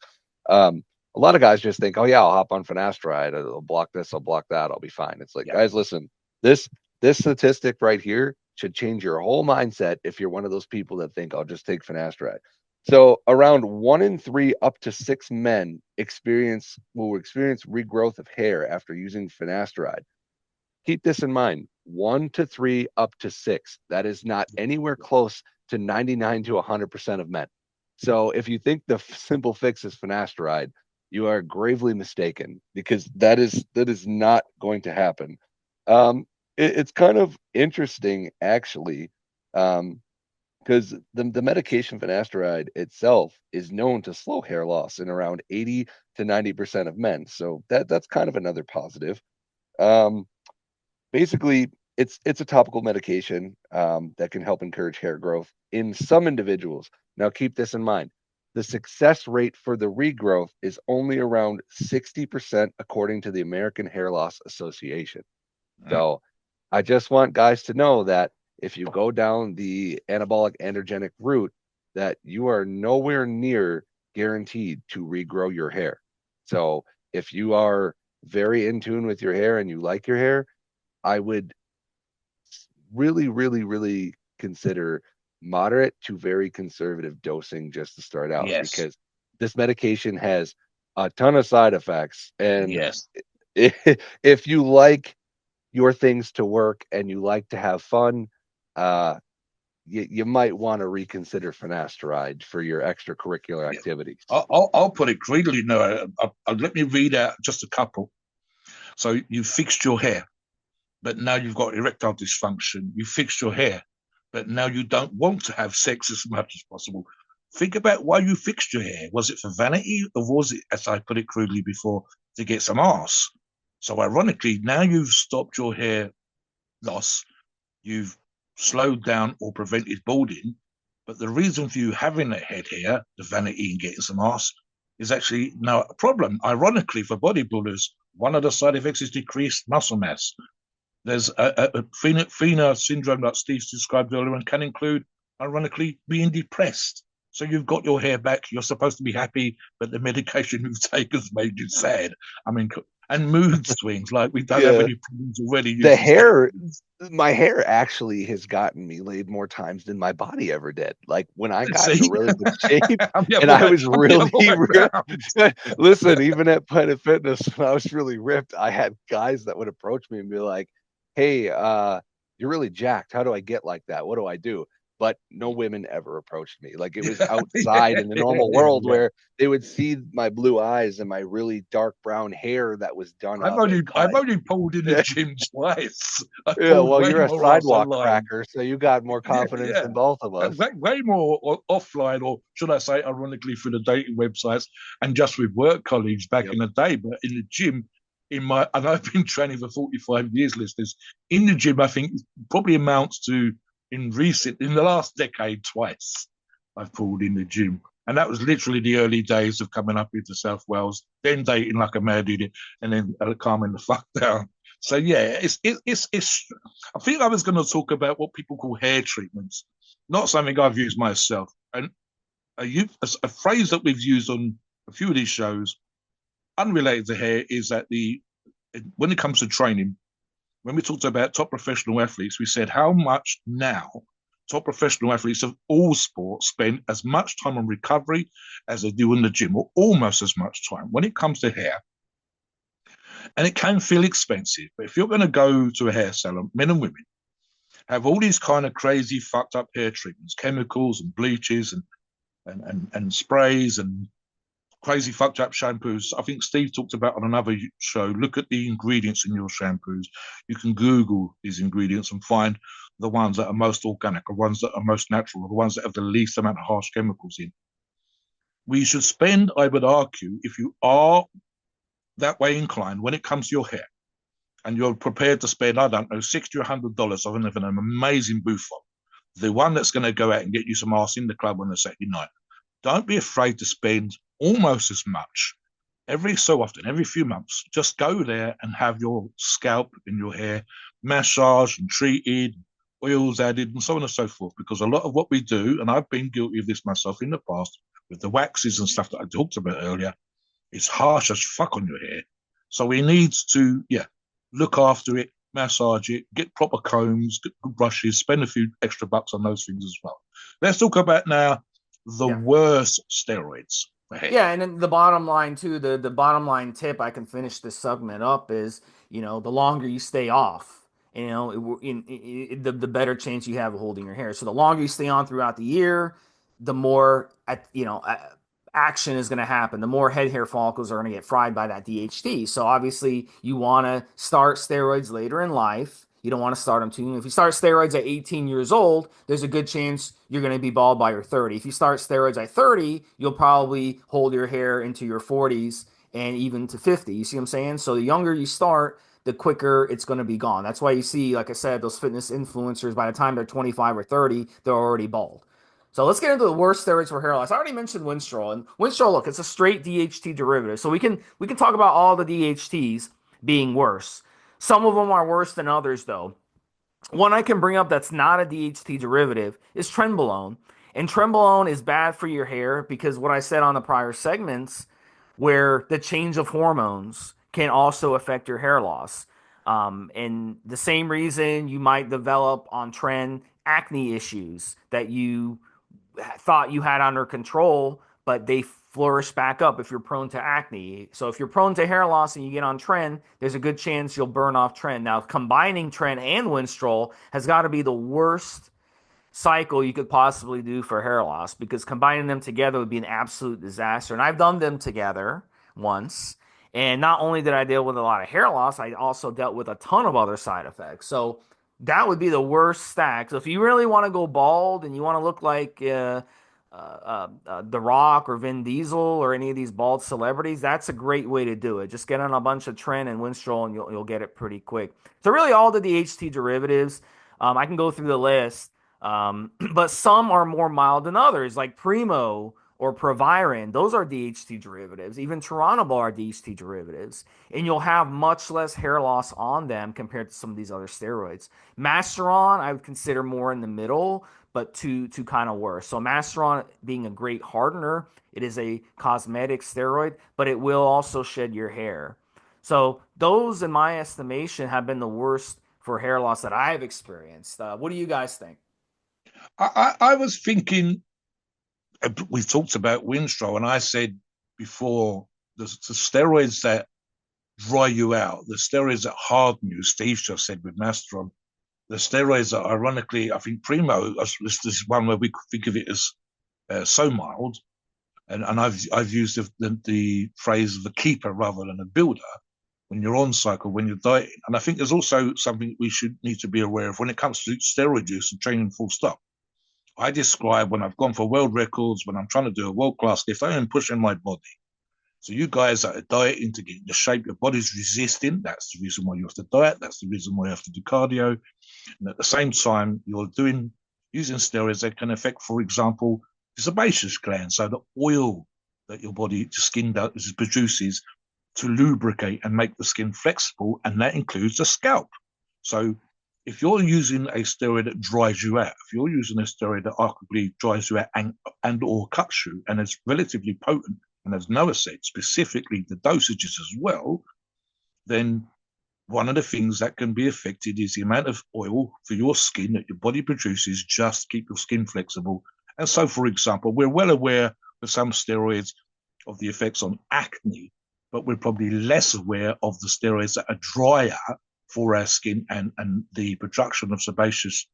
A lot of guys just think, oh yeah, I'll hop on finasteride, I'll block this, I'll block that, I'll be fine. It's like, Yeah. guys, listen, this statistic right here should change your whole mindset if you're one of those people that think I'll just take finasteride. So around 1 in 3 up to 6 men will experience regrowth of hair after using finasteride. Keep this in mind. 1 to 3 up to 6. That is not anywhere close to 99 to 100% of men. So if you think the simple fix is finasteride, you are gravely mistaken because that is not going to happen. It's kind of interesting actually. Because the medication finasteride itself is known to slow hair loss in around 80 to 90% of men. So that's kind of another positive. Um, Basically, it's a topical medication that can help encourage hair growth in some individuals. Now, keep this in mind. The success rate for the regrowth is only around 60% according to the American Hair Loss Association. Mm. So I just want guys to know that if you go down the anabolic androgenic route, that you are nowhere near guaranteed to regrow your hair. So if you are very in tune with your hair and you like your hair, I would really, really, really consider moderate to very conservative dosing just to start out, Yes, because this medication has a ton of side effects. And yes. if you like your things to work and you like to have fun, uh, you might want to reconsider finasteride for your extracurricular Yeah. activities. I'll put it greedily. No, let me read out just a couple. So you fixed your hair, but now you've got erectile dysfunction. You fixed your hair, but now you don't want to have sex as much as possible. Think about why you fixed your hair. Was it for vanity, or was it, as I put it crudely before, to get some ass? So ironically, now you've stopped your hair loss, you've slowed down or prevented balding, but the reason for you having that head hair, the vanity and getting some ass, is actually now a problem. Ironically, for bodybuilders, one of the side effects is decreased muscle mass. There's a FENA syndrome that Steve described earlier and can include, ironically, being depressed. So you've got your hair back. You're supposed to be happy, but the medication you've taken has made you sad. I mean, and mood swings. Like we don't have Yeah, any problems already the using hair, steroids. my hair actually has gotten me laid more times than my body ever did. Like when I got into See, really good shape I'm the and other I way. was I'm the really other way around. listen, even at Planet Fitness, when I was really ripped, I had guys that would approach me and be like, "Hey, you're really jacked. How do I get like that? What do I do?" But no women ever approached me. Like it was outside Yeah, in the yeah, normal yeah, world yeah. where they would see my blue eyes and my really dark brown hair that was done I've up and only cut. I've only pulled in the gym twice. I've Yeah, pulled well, way you're a more ass sidewalk online. cracker, so you got more Yeah, confidence yeah. than both of us. Way more offline, or should I say, ironically, through the dating websites and just with work colleagues back Yep. in the day. But in the gym, and I've been training for 45 years, listeners. In the gym, I think probably amounts to in the last decade, twice I've pulled in the gym. And that was literally the early days of coming up into South Wales, then dating like a mad idiot, and then calming the fuck down. So yeah, it's. I think I was going to talk about what people call hair treatments, not something I've used myself. And a phrase that we've used on a few of these shows, unrelated to hair, is that when it comes to training, when we talked about top professional athletes, we said how much now top professional athletes of all sports spend as much time on recovery as they do in the gym, or almost as much time. When it comes to hair, and it can feel expensive, but if you're going to go to a hair salon, men and women have all these kind of crazy, fucked up hair treatments, chemicals and bleaches and sprays and crazy fucked up shampoos. I think Steve talked about on another show. Look at the ingredients in your shampoos. You can Google these ingredients and find the ones that are most organic, or ones that are most natural, or the ones that have the least amount of harsh chemicals in. We should spend, I would argue, if you are that way inclined when it comes to your hair, and you're prepared to spend, I don't know, $60 or $100 on an amazing bouffant, the one that's going to go out and get you some ass in the club on a Saturday night. Don't be afraid to spend almost as much every so often, every few months. Just go there and have your scalp and your hair massaged and treated, oils added, and so on and so forth. Because a lot of what we do, and I've been guilty of this myself in the past with the waxes and stuff that I talked about earlier, it's harsh as fuck on your hair. So we need to, yeah, look after it, massage it, get proper combs, get good brushes, spend a few extra bucks on those things as well. Let's talk about now the Yeah. worst steroids for hair. Yeah, and then the bottom line too, the bottom line tip I can finish this segment up is, the longer you stay off, the better chance you have of holding your hair. So the longer you stay on throughout the year, the more action is going to happen. The more head hair follicles are going to get fried by that DHT. So obviously you want to start steroids later in life. You don't want to start them too young. If you start steroids at 18 years old, there's a good chance you're going to be bald by your 30. If you start steroids at 30, you'll probably hold your hair into your 40s and even to 50. You see what I'm saying? So the younger you start, the quicker it's going to be gone. That's why you see, like I said, those fitness influencers, by the time they're 25 or 30, they're already bald. So let's get into the worst steroids for hair loss. I already mentioned Winstrol, and Winstrol, look, it's a straight DHT derivative. So we can talk about all the DHTs being worse. Some of them are worse than others, though. One I can bring up that's not a DHT derivative is trenbolone. And trenbolone is bad for your hair because what I said on the prior segments, where the change of hormones can also affect your hair loss. And the same reason you might develop on trend acne issues that you thought you had under control, but they flourish back up if you're prone to acne. So if you're prone to hair loss and you get on trend, there's a good chance you'll burn off trend. Now, combining trend and Winstrol has got to be the worst cycle you could possibly do for hair loss because combining them together would be an absolute disaster. And I've done them together once. And not only did I deal with a lot of hair loss, I also dealt with a ton of other side effects. So that would be the worst stack. So if you really want to go bald and you want to look like The Rock or Vin Diesel or any of these bald celebrities, that's a great way to do it. Just get on a bunch of Tren and Winstrol and you'll get it pretty quick. So really all the DHT derivatives, I can go through the list. But some are more mild than others, like Primo or Proviron. Those are DHT derivatives. Even Turinabol are DHT derivatives. And you'll have much less hair loss on them compared to some of these other steroids. Masteron, I would consider more in the middle, but two kind of worse. So Masteron being a great hardener, it is a cosmetic steroid, but it will also shed your hair. So those, in my estimation, have been the worst for hair loss that I've experienced. What do you guys think? I was thinking, we talked about Winstrol, and I said before the steroids that dry you out, the steroids that harden you. Steve just said with Masteron, the steroids that, ironically, I think Primo is one where we think of it as so mild, and I've used the phrase of the keeper rather than a builder when you're on cycle, when you're dieting. And I think there's also something we should need to be aware of when it comes to steroid use and training full stop. I describe when I've gone for world records, when I'm trying to do a world class lift, I am pushing my body. So you guys that are dieting to get into shape, your body's resisting. That's the reason why you have to diet. That's the reason why you have to do cardio. And at the same time, you're using steroids that can affect, for example, the sebaceous gland. So the oil that your skin produces to lubricate and make the skin flexible, and that includes the scalp. So if you're using a steroid that dries you out, if you're using a steroid that arguably dries you out and or cuts you, and is relatively potent and has no effect, specifically the dosages as well, then one of the things that can be affected is the amount of oil for your skin that your body produces just to keep your skin flexible. And so, for example, we're well aware with some steroids of the effects on acne, but we're probably less aware of the steroids that are drier for our skin and the production of sebaceous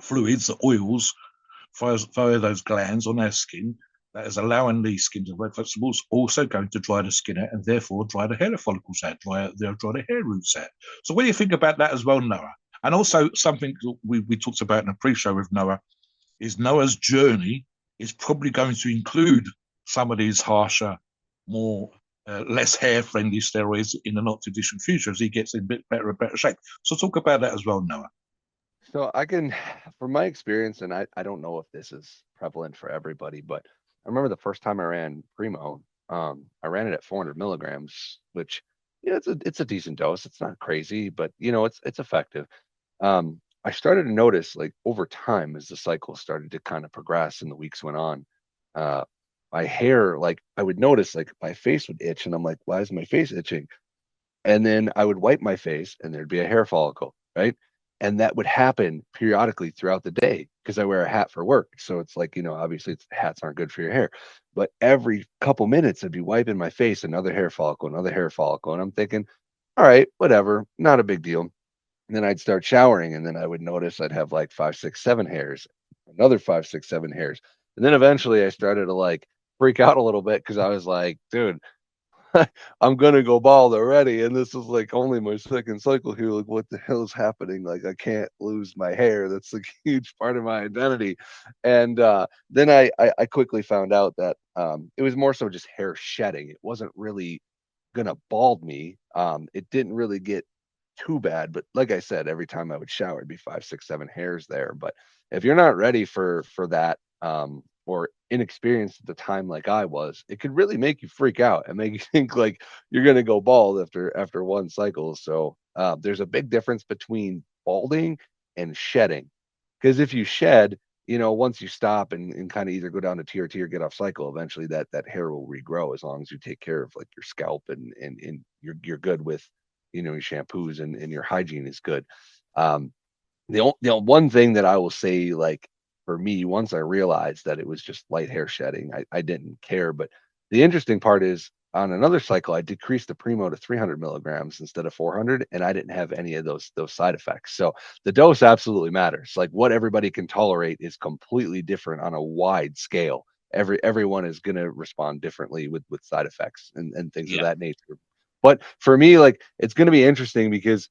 fluids, the oils, via those glands on our skin that is allowing the skin to be flexible, is also going to dry the skin out and therefore dry the hair follicles out, dry the hair roots out. So what do you think about that as well, Noah? And also something we talked about in a pre-show with Noah is Noah's journey is probably going to include some of these harsher, more less hair-friendly steroids in the not-too-distant future as he gets in better shape. So talk about that as well, Noah. So I can, from my experience, and I don't know if this is prevalent for everybody, but I remember the first time I ran Primo, I ran it at 400 milligrams, which it's a decent dose. It's not crazy, but it's effective. I started to notice like over time as the cycle started to kind of progress and the weeks went on, uh, my hair, like I would notice like my face would itch, and I'm like, why is my face itching? And then I would wipe my face and there'd be a hair follicle, right? And that would happen periodically throughout the day because I wear a hat for work. So it's like, obviously hats aren't good for your hair. But every couple minutes I'd be wiping my face, another hair follicle, another hair follicle. And I'm thinking, all right, whatever, not a big deal. And then I'd start showering and then I would notice I'd have like 5, 6, 7 hairs, another 5, 6, 7 hairs. And then eventually I started to like freak out a little bit because I was like, dude, I'm gonna go bald already, and this is like only my second cycle here. Like, what the hell is happening? Like, I can't lose my hair. That's a huge part of my identity. And then I quickly found out that it was more so just hair shedding. It wasn't really gonna bald me. It didn't really get too bad, but like I said, every time I would shower, it'd be 5, 6, 7 hairs there. But if you're not ready for that, or inexperienced at the time like I was, it could really make you freak out and make you think like you're gonna go bald after one cycle. So there's a big difference between balding and shedding. Because if you shed, once you stop and kind of either go down to TRT or get off cycle, eventually that hair will regrow as long as you take care of like your scalp and you're good with, your shampoos and your hygiene is good. The one thing that I will say, like for me, once I realized that it was just light hair shedding, I didn't care. But the interesting part is on another cycle, I decreased the Primo to 300 milligrams instead of 400, and I didn't have any of those side effects. So the dose absolutely matters. Like what everybody can tolerate is completely different on a wide scale. Everyone is going to respond differently with side effects and things of Yeah. that nature. But for me, like it's going to be interesting because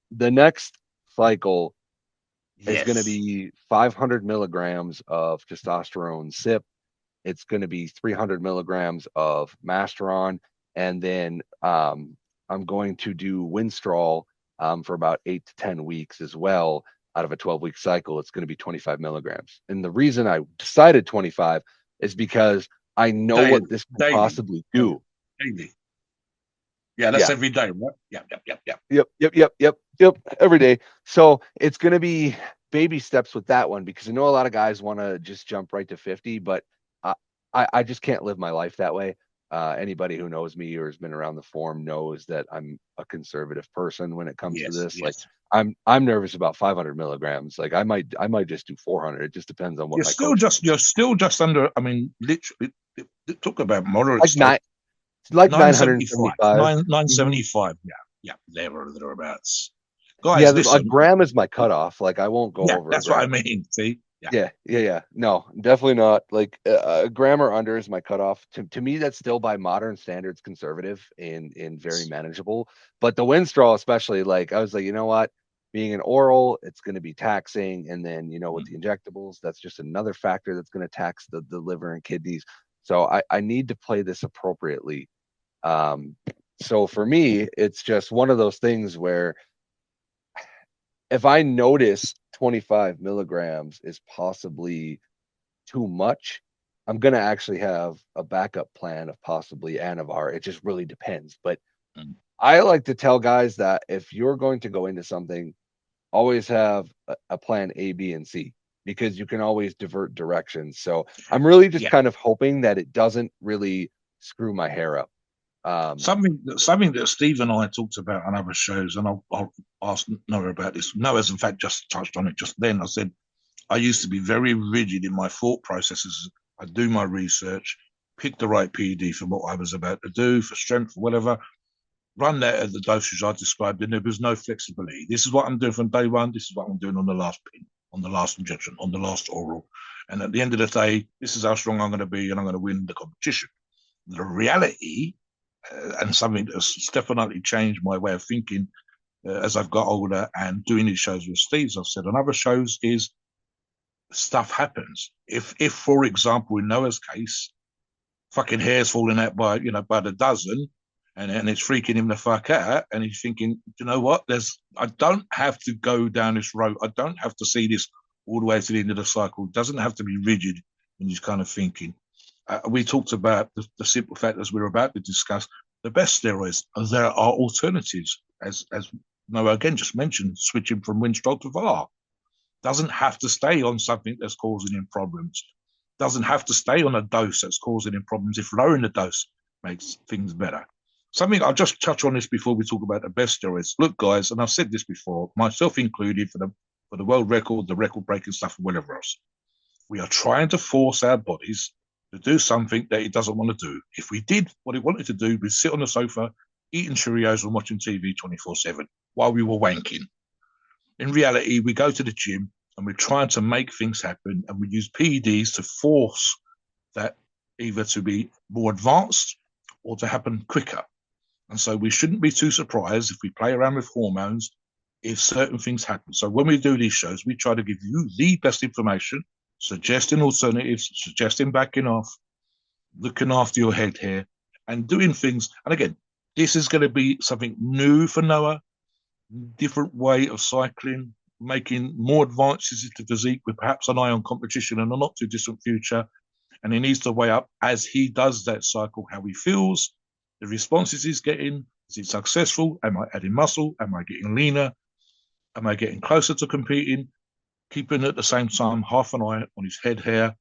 the next cycle is going to Yes. be 500 milligrams of testosterone SIP. It's going to be 300 milligrams of Masteron. And then I'm going to do Winstrol for about 8 to 10 weeks as well. Out of a 12-week cycle, it's going to be 25 milligrams. And the reason I decided 25 is because I know Daily. what this can Daily. possibly do. Daily. Yeah, that's Yeah. every day, right? Yep. Yep. Every day. So it's going to be baby steps with that one because I know a lot of guys want to just jump right to 50, but I, I just can't live my life that way. Anybody who knows me or has been around the forum knows that I'm a conservative person when it comes to Yes, this. Like yes. I'm nervous about 500 milligrams. Like I might just do 400. It just depends on what my coach You're still just under. I mean, literally, talk about moderate like stuff. nine like 975, 975. 975. Yeah, there or thereabouts. Yeah, Guys, a listen. gram is my cutoff. Like I won't go Yeah, over a that's what I gram. mean. See, yeah, Yeah. No, definitely not. Like a gram or under is my cutoff. To me, that's still by modern standards conservative and very manageable. But the Winstrol, especially, like I was like, you know what? Being an oral, it's going to be taxing, and then with the injectables, that's just another factor that's going to tax the liver and kidneys. So I need to play this appropriately. Um, so for me, it's just one of those things where if I notice 25 milligrams is possibly too much, I'm going to actually have a backup plan of possibly Anavar. It just really depends. But Mm. I like to tell guys that if you're going to go into something, always have a plan A, B, and C because you can always divert directions. So I'm really just yeah. kind of hoping that it doesn't really screw my hair up. Something that Steve and I talked about on other shows, and I'll ask Noah about this. Noah's in fact just touched on it just then. I said I used to be very rigid in my thought processes. I do my research, pick the right PED for what I was about to do, for strength, for whatever, run that at the dosage I described, and there was no flexibility. This is what I'm doing from day one. This is what I'm doing on the last pin, on the last injection, on the last oral. And at the end of the day, this is how strong I'm going to be, and I'm going to win the competition. The reality, and something that's definitely changed my way of thinking as I've got older and doing these shows with Steve, I've said on other shows, is stuff happens. If for example, in Noah's case, fucking hair's falling out by the dozen, and it's freaking him the fuck out, and he's thinking, you know what? I don't have to go down this road. I don't have to see this all the way to the end of the cycle. It doesn't have to be rigid in his kind of thinking. We talked about the simple fact, as we're about to discuss, the best steroids. There are alternatives, as Noah again just mentioned, switching from Winstrol to VAR. Doesn't have to stay on something that's causing him problems. Doesn't have to stay on a dose that's causing him problems if lowering the dose makes things better. Something I'll just touch on this before we talk about the best steroids. Look, guys, and I've said this before, myself included, for the world record, the record breaking stuff, and whatever else. We are trying to force our bodies to do something that it doesn't want to do. If we did what it wanted to do, we'd sit on the sofa, eating Cheerios and watching TV 24/7 while we were wanking. In reality, we go to the gym and we're trying to make things happen, and we use PEDs to force that either to be more advanced or to happen quicker. And so we shouldn't be too surprised if we play around with hormones if certain things happen. So when we do these shows, we try to give you the best information, suggesting alternatives, suggesting backing off, looking after your head here, and doing things. And again, this is going to be something new for Noah, different way of cycling, making more advances into physique with perhaps an eye on competition in a not too distant future. And he needs to weigh up as he does that cycle how he feels, the responses he's getting. Is he successful? Am I adding muscle? Am I getting leaner? Am I getting closer to competing? keeping at the same time half an eye on his head hair,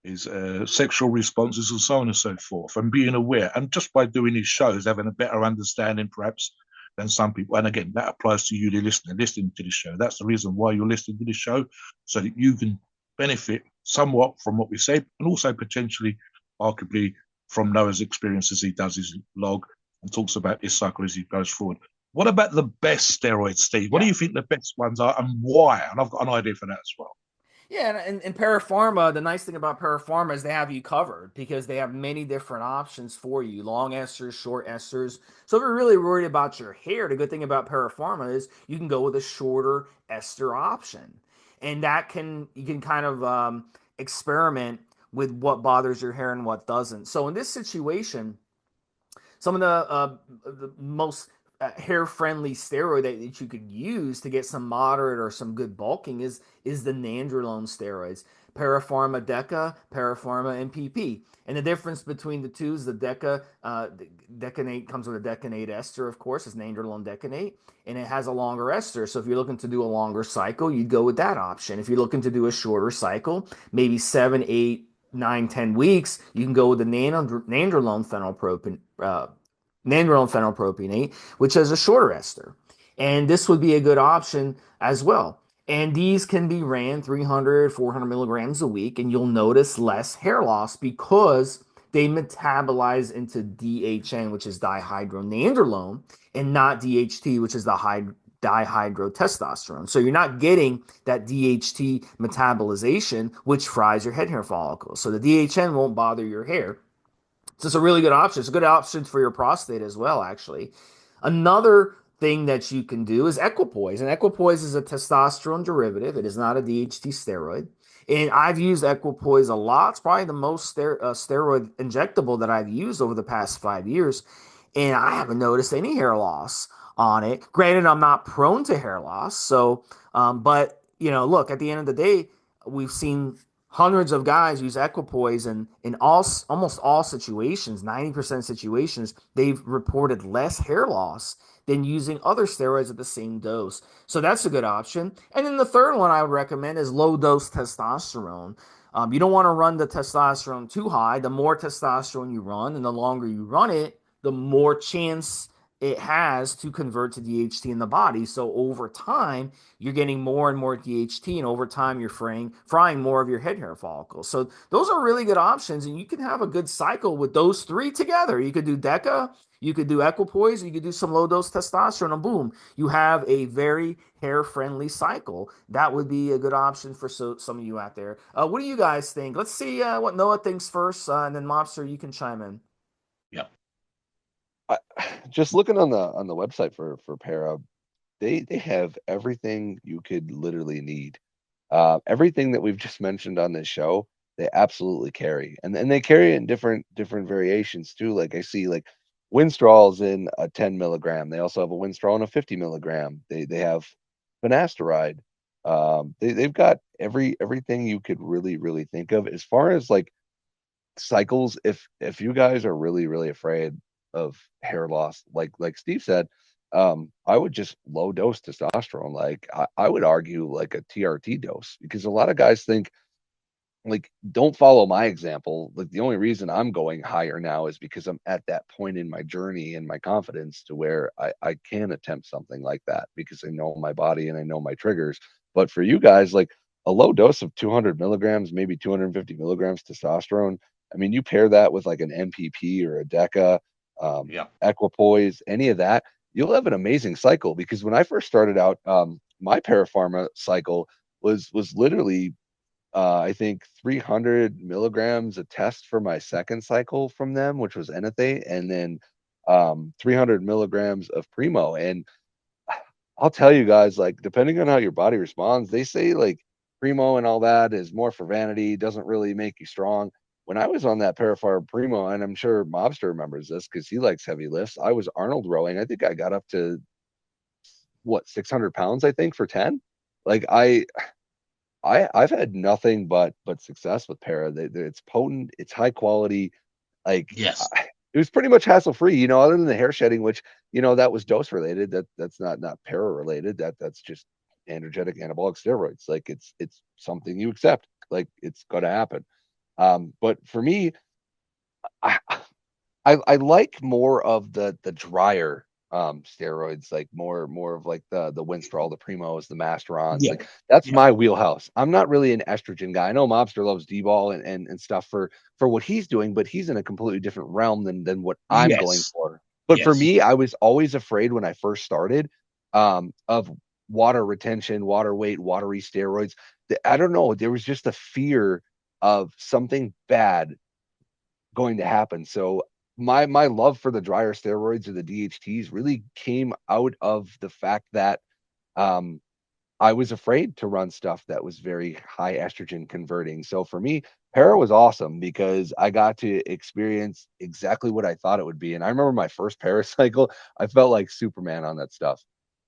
his sexual responses, and so on and so forth, and being aware. And just by doing these shows, having a better understanding, perhaps, than some people. And again, that applies to you, the listening to this show. That's the reason why you're listening to this show, so that you can benefit somewhat from what we said, and also potentially, arguably, from Noah's experiences. He does his log and talks about his cycle as he goes forward. What about the best steroids, Steve? What do Yeah. you think the best ones are, and why? And I've got an idea for that as well. Yeah, and Para-Pharma, the nice thing about Para-Pharma is they have you covered because they have many different options for you, long esters, short esters. So if you're really worried about your hair, the good thing about Para-Pharma is you can go with a shorter ester option. And that you can kind of experiment with what bothers your hair and what doesn't. So in this situation, some of the most hair friendly steroid that you could use to get some moderate or some good bulking is the nandrolone steroids. Para-Pharma Deca, Para-Pharma MPP. And the difference between the two is the decanate comes with a decanate ester, of course, it's nandrolone decanate, and it has a longer ester. So if you're looking to do a longer cycle, you'd go with that option. If you're looking to do a shorter cycle, maybe 7, 8, 9, 10 weeks, you can go with the nandrolone phenylpropionate, which has a shorter ester. And this would be a good option as well. And these can be ran 300, 400 milligrams a week, and you'll notice less hair loss because they metabolize into DHN, which is dihydronandrolone, and not DHT, which is the dihydrotestosterone. So you're not getting that DHT metabolization, which fries your head hair follicles. So the DHN won't bother your hair. So it's a really good option. It's a good option for your prostate as well, actually. Another thing that you can do is equipoise. And equipoise is a testosterone derivative. It is not a DHT steroid. And I've used equipoise a lot. It's probably the most steroid injectable that I've used over the past 5 years. And I haven't noticed any hair loss on it. Granted, I'm not prone to hair loss. So, but, look, at the end of the day, we've seen hundreds of guys use equipoise, and in almost all situations, 90% situations, they've reported less hair loss than using other steroids at the same dose. So that's a good option. And then the third one I would recommend is low dose testosterone. You don't want to run the testosterone too high. The more testosterone you run and the longer you run it, the more chance it has to convert to DHT in the body. So over time, you're getting more and more DHT, and over time, you're frying more of your head hair follicles. So those are really good options, and you can have a good cycle with those three together. You could do DECA, you could do equipoise, you could do some low dose testosterone, and boom, you have a very hair friendly cycle. That would be a good option for some of you out there. What do you guys think? Let's see what Noah thinks first, and then Mobster, you can chime in. Yeah. Just looking on the website for Para, they have everything you could literally need. Everything that we've just mentioned on this show, they absolutely carry, and they carry it in different variations too. Like I see, like Winstrol's in a 10 milligram. They also have a Winstrol in a 50 milligram. They have finasteride. They've got everything you could really think of as far as like cycles. If you guys are really afraid of hair loss, like Steve said, I would just low dose testosterone. Like I would argue like a TRT dose, because a lot of guys think, like, don't follow my example. Like the only reason I'm going higher now is because I'm at that point in my journey and my confidence to where I can attempt something like that because I know my body and I know my triggers. But for you guys, like a low dose of 200 milligrams, maybe 250 milligrams testosterone. I mean, you pair that with like an MPP or a DECA, Yeah. equipoise, any of that, you'll have an amazing cycle. Because when I first started out, my Para-Pharma cycle was literally I think 300 milligrams a test for my second cycle from them, which was Enethate, and then 300 milligrams of Primo. And I'll tell you guys, like, depending on how your body responds, they say like Primo and all that is more for vanity, doesn't really make you strong. When I was on that Para-Pharma Primo, and I'm sure Mobster remembers this because he likes heavy lifts, I was Arnold rowing. I think I got up to what, 600 pounds, I think, for 10. Like I've had nothing but success with Para. It's potent, it's high quality. Like Yes. it was pretty much hassle free, other than the hair shedding, which that was dose related. That's not Para related. That's just androgenic anabolic steroids. Like it's something you accept. Like it's going to happen. But for me, I, I like more of the drier steroids, like more of like the Winstrol, the Primos, the Masterons. Yeah, Like that's yeah, my wheelhouse. I'm not really an estrogen guy. I know Mobster loves D-ball and stuff for what he's doing, but he's in a completely different realm than what I'm going yes, for. But for yes, me, I was always afraid when I first started of water retention, water weight, watery steroids. I don't know. There was just a fear of something bad going to happen. So my love for the drier steroids or the DHTs really came out of the fact that um, I was afraid to run stuff that was very high estrogen converting. So for me, Para was awesome because I got to experience exactly what I thought it would be. And I remember my first Para cycle, I felt like Superman on that stuff.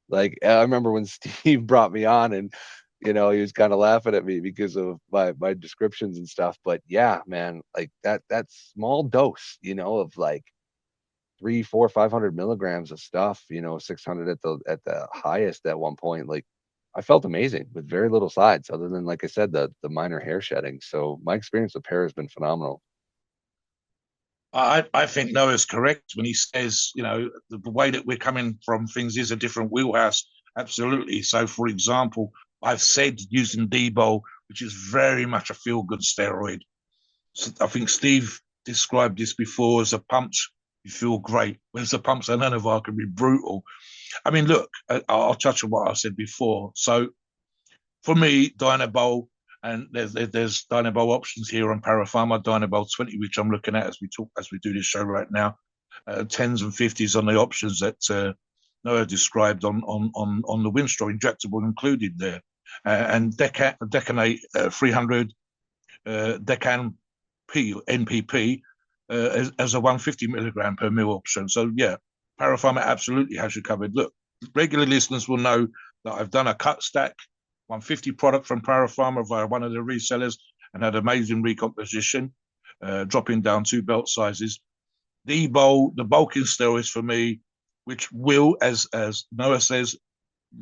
Like I remember when Steve brought me on and he was kind of laughing at me because of my descriptions and stuff. But yeah, man, like that small dose, of like 3, 4, 500 milligrams of stuff, 600 at the highest at one point. Like I felt amazing with very little sides, other than like I said, the minor hair shedding. So my experience with Para has been phenomenal. I think Noah's correct when he says, the way that we're coming from things is a different wheelhouse. Absolutely. So, for example, I've said using D-Bol, which is very much a feel-good steroid. So I think Steve described this before as a punch. You feel great. Whereas the pumps and Anavar can be brutal. I mean, look, I'll touch on what I said before. So for me, Dynabol, and there's Dynabol options here on Para-Pharma, Dynabol 20, which I'm looking at as we do this show right now. 10s and 50s on the options that Noah described on the Winstrol injectable included there. And Decanate 300, Decan P NPP as a 150 milligram per mil option. So yeah, Para-Pharma absolutely has you covered. Look, regular listeners will know that I've done a cut stack 150 product from Para-Pharma via one of the resellers and had amazing recomposition, dropping down 2 belt sizes. The bulking steroids for me, which will, as Noah says,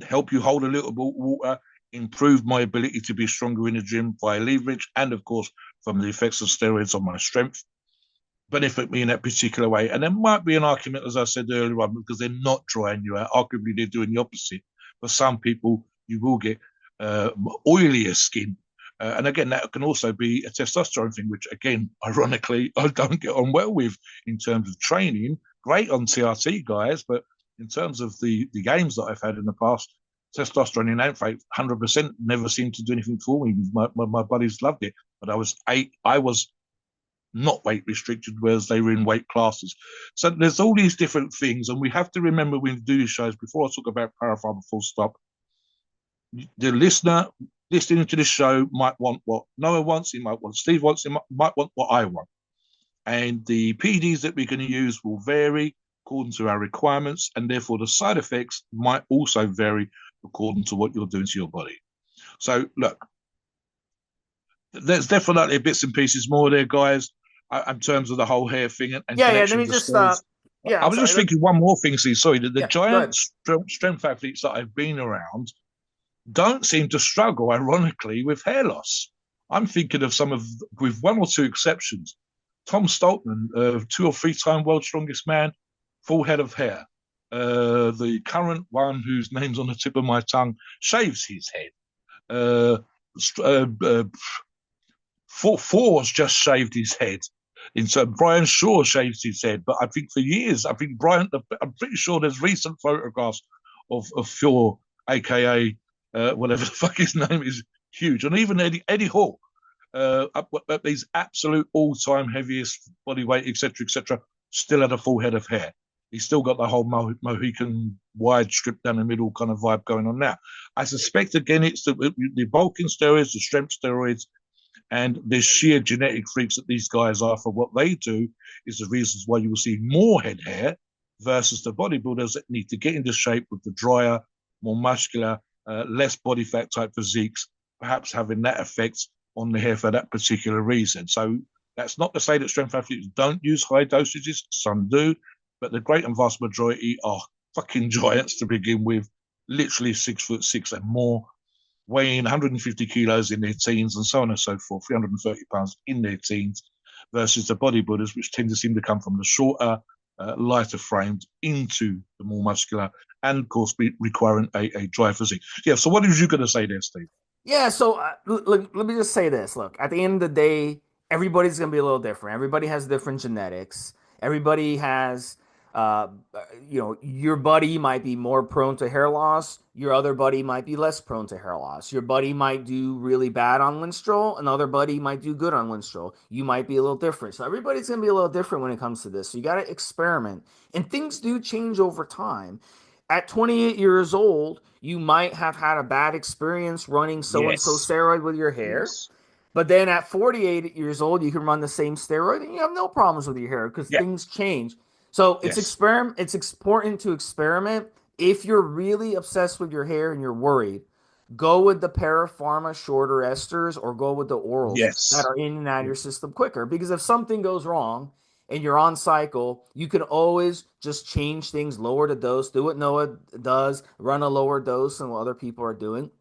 help you hold a little bit of water, improve my ability to be stronger in the gym via leverage, and of course, from the effects of steroids on my strength, benefit me in that particular way. And there might be an argument, as I said earlier on, because they're not drying you out. Arguably, they're doing the opposite. For some people, you will get oilier skin. And again, that can also be a testosterone thing, which again, ironically, I don't get on well with in terms of training. Great on TRT guys, but in terms of the games that I've had in the past, testosterone in Antfate, 100% never seemed to do anything for me. My buddies loved it, but I was not weight restricted, whereas they were in weight classes. So there's all these different things, and we have to remember when we do these shows, before I talk about Para-Pharma full stop, the listener listening to this show might want what Noah wants, he might want Steve wants, he might want what I want. And the PDs that we're going to use will vary according to our requirements, and therefore the side effects might also vary according to what you're doing to your body. So look, there's definitely bits and pieces more there, guys, in terms of the whole hair thing and Yeah, yeah. Let connection me with the just stories. yeah, I I'm was just sorry. thinking one more thing, see, sorry, the Yeah, go giant ahead. strength athletes that I've been around don't seem to struggle, ironically, with hair loss. I'm thinking of with one or two exceptions. Tom Stoltman, 2 or 3 time world's strongest man, full head of hair. The current one, whose name's on the tip of my tongue, shaves his head. Uh, Four's just shaved his head. And so Brian Shaw shaves his head, but I think for years, I'm pretty sure there's recent photographs of Phil, aka whatever the fuck his name is, huge, and even Eddie Hall, up these absolute all-time heaviest body weight, etc., still had a full head of hair. He's still got the whole Mohican wide strip down the middle kind of vibe going on now. I suspect again it's the bulking steroids, the strength steroids, and the sheer genetic freaks that these guys are for what they do is the reasons why you will see more head hair versus the bodybuilders that need to get into shape with the drier, more muscular, less body fat type physiques, perhaps having that effect on the hair for that particular reason. So that's not to say that strength athletes don't use high dosages. Some do, but the great and vast majority are fucking giants to begin with. literally 6'6" and more, weighing 150 kilos in their teens and so on and so forth, 330 pounds in their teens, versus the bodybuilders, which tend to seem to come from the shorter, lighter framed into the more muscular, and of course, be requiring a dry physique. Yeah. So, what was you going to say there, Steve? Yeah, so let me just say this. Look, at the end of the day, everybody's going to be a little different. Everybody has different genetics. Everybody has, uh, your buddy might be more prone to hair loss. Your other buddy might be less prone to hair loss. Your buddy might do really bad on Winstrol. Another buddy might do good on Winstrol. You might be a little different. So everybody's going to be a little different when it comes to this. So you got to experiment. And things do change over time. At 28 years old, you might have had a bad experience running so and so Yes. steroid with your hair. Yes. But then at 48 years old, you can run the same steroid and you have no problems with your hair because Yeah. things change. So Yes. it's important to experiment. If you're really obsessed with your hair and you're worried, go with the Para-Pharma shorter esters or go with the orals that Yes. are in and out of your system quicker. Because if something goes wrong and you're on cycle, you can always just change things, lower the dose, do what Noah does, run a lower dose than what other people are doing,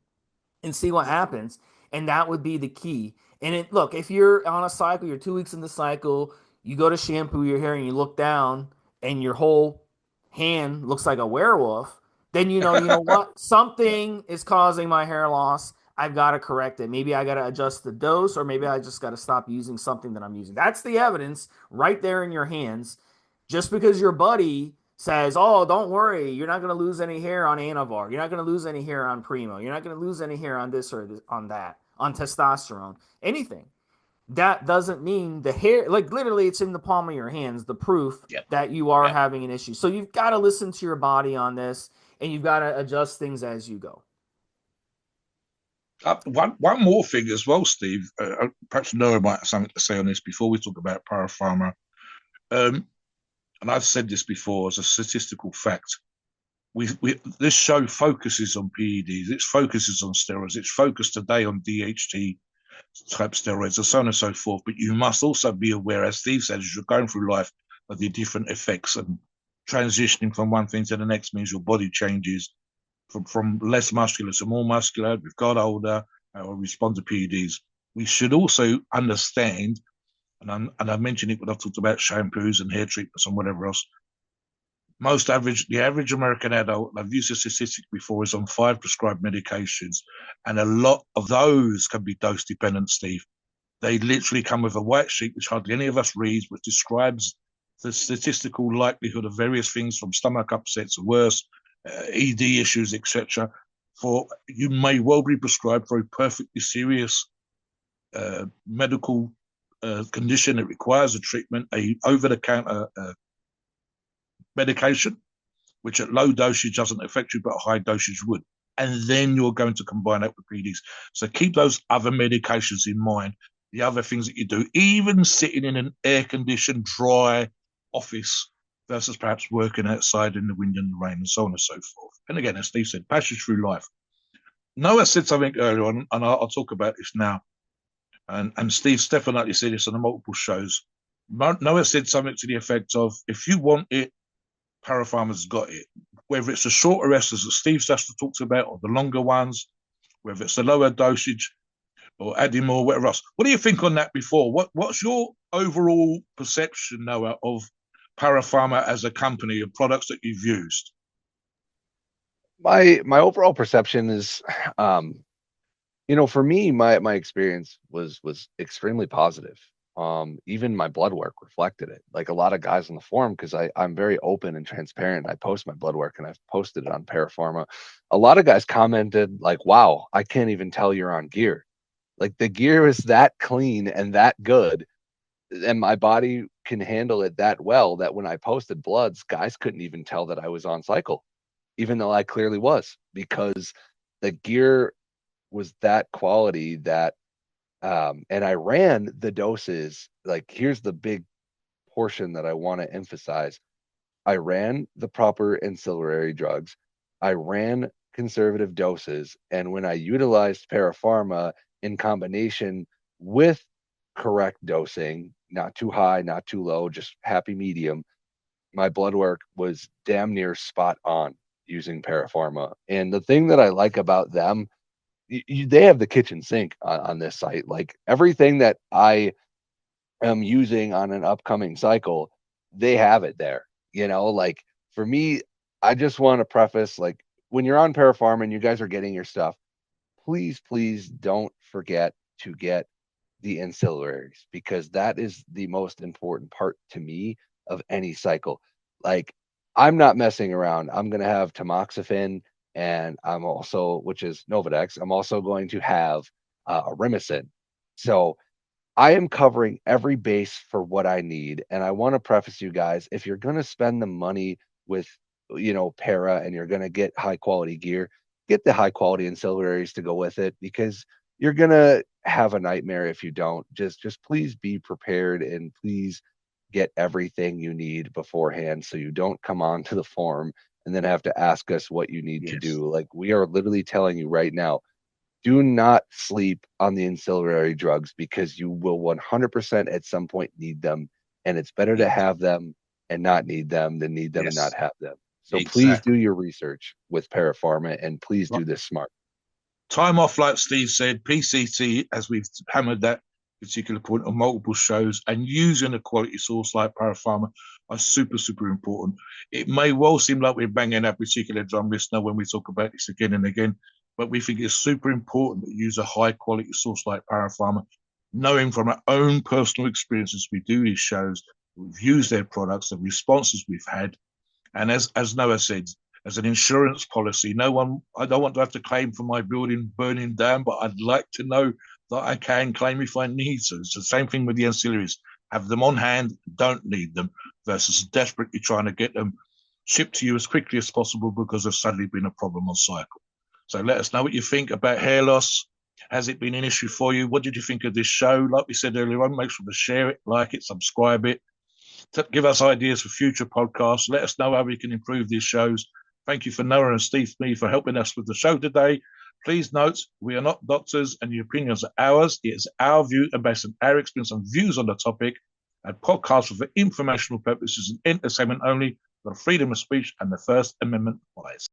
and see what happens. And that would be the key. And look, if you're on a cycle, you're 2 weeks in the cycle, you go to shampoo your hair and you look down and your whole hand looks like a werewolf, then you know what? Yeah. Something is causing my hair loss. I've got to correct it. Maybe I got to adjust the dose, or maybe I just got to stop using something that I'm using. That's the evidence right there in your hands. Just because your buddy says, "Oh, don't worry, you're not going to lose any hair on Anavar. You're not going to lose any hair on Primo. You're not going to lose any hair on this or this, on that, on testosterone, anything." That doesn't mean the hair, like literally, it's in the palm of your hands, the proof Yeah. that you are Yeah. having an issue. So you've got to listen to your body on this, and you've got to adjust things as you go. One more thing as well, Steve. Perhaps Noah might have something to say on this before we talk about Para-Pharma. Um, and I've said this before as a statistical fact. We this show focuses on PEDs, it focuses on steroids, it's focused today on DHT type steroids and so on and so forth. But you must also be aware, as Steve said, as you're going through life, of the different effects, and transitioning from one thing to the next means your body changes from less muscular to more muscular. We've got older, or respond to PEDs. We should also understand, and I mentioned it when I've talked about shampoos and hair treatments and whatever else. The average American adult, I've used a statistic before, is on 5 prescribed medications, and a lot of those can be dose dependent, Steve. They literally come with a white sheet, which hardly any of us read, which describes the statistical likelihood of various things from stomach upsets, worse, ED issues, etc. For you may well be prescribed for a perfectly serious medical condition that requires a treatment, a over-the-counter medication, which at low dosage doesn't affect you, but high dosage would. And then you're going to combine that with PDs. So keep those other medications in mind, the other things that you do, even sitting in an air-conditioned, dry office versus perhaps working outside in the wind and the rain and so on and so forth. And again, as Steve said, passage through life. Noah said something earlier on, and I'll talk about this now. And Steve definitely said this on the multiple shows. Noah said something to the effect of, if you want it, Para-Pharma's got it. Whether it's the shorter esters that Steve just talked about, or the longer ones, whether it's the lower dosage, or adding more, whatever else. What do you think on that before? What's your overall perception, Noah, of Para-Pharma as a company of products that you've used? My overall perception is, for me, my experience was extremely positive. Even my blood work reflected it. Like a lot of guys on the forum, because I'm very open and transparent. I post my blood work and I've posted it on Para-Pharma. A lot of guys commented like, "Wow, I can't even tell you're on gear. Like the gear is that clean and that good, and my body can handle it that well that when I posted bloods, guys couldn't even tell that I was on cycle, even though I clearly was, because the gear was that quality that and I ran the doses. Like, here's the big portion that I want to emphasize. I ran the proper ancillary drugs. I ran conservative doses. And when I utilized Para-Pharma in combination with correct dosing, not too high, not too low, just happy medium, my blood work was damn near spot on. using Para-Pharma. And the thing that I like about them, they have the kitchen sink on this site. Like everything that I am using on an upcoming cycle, they have it there. Like for me, I just want to preface, like, when you're on Para-Pharma and you guys are getting your stuff, please don't forget to get the ancillaries, because that is the most important part to me of any cycle. Like, I'm not messing around. I'm going to have tamoxifen, and I'm also, which is Novadex, I'm also going to have a Rimicin. So I am covering every base for what I need. And I want to preface you guys, if you're going to spend the money with, Para, and you're going to get high quality gear, get the high quality ancillaries to go with it, because you're going to have a nightmare if you don't. Just please be prepared, and please get everything you need beforehand, so you don't come on to the forum and then have to ask us what you need to do. Like, we are literally telling you right now, do not sleep on the ancillary drugs, because you will 100% at some point need them. And it's better to have them and not need them than need them and not have them. So please do your research with Para-Pharma, and please do this smart. Time off, like Steve said, PCT, as we've hammered that particular point on multiple shows, and using a quality source like Para-Pharma are super important. It may well seem like we're banging our particular drum, listener, when we talk about this again and again, but we think it's super important to use a high quality source like Para-Pharma, knowing from our own personal experiences, we do these shows, we've used their products, the responses we've had. And as Noah said, as an insurance policy, I don't want to have to claim for my building burning down, but I'd like to know that I can claim if I need to. It's the same thing with the ancillaries. Have them on hand, don't need them, versus desperately trying to get them shipped to you as quickly as possible because there's suddenly been a problem on cycle. So let us know what you think about hair loss. Has it been an issue for you? What did you think of this show? Like we said earlier on, make sure to share it, like it, subscribe it. Give us ideas for future podcasts. Let us know how we can improve these shows. Thank you for Noah and Stevesmi for helping us with the show today. Please note, we are not doctors and the opinions are ours. It is our view and based on our experience and views on the topic. And podcasts for informational purposes and entertainment only. The freedom of speech and the First Amendment applies.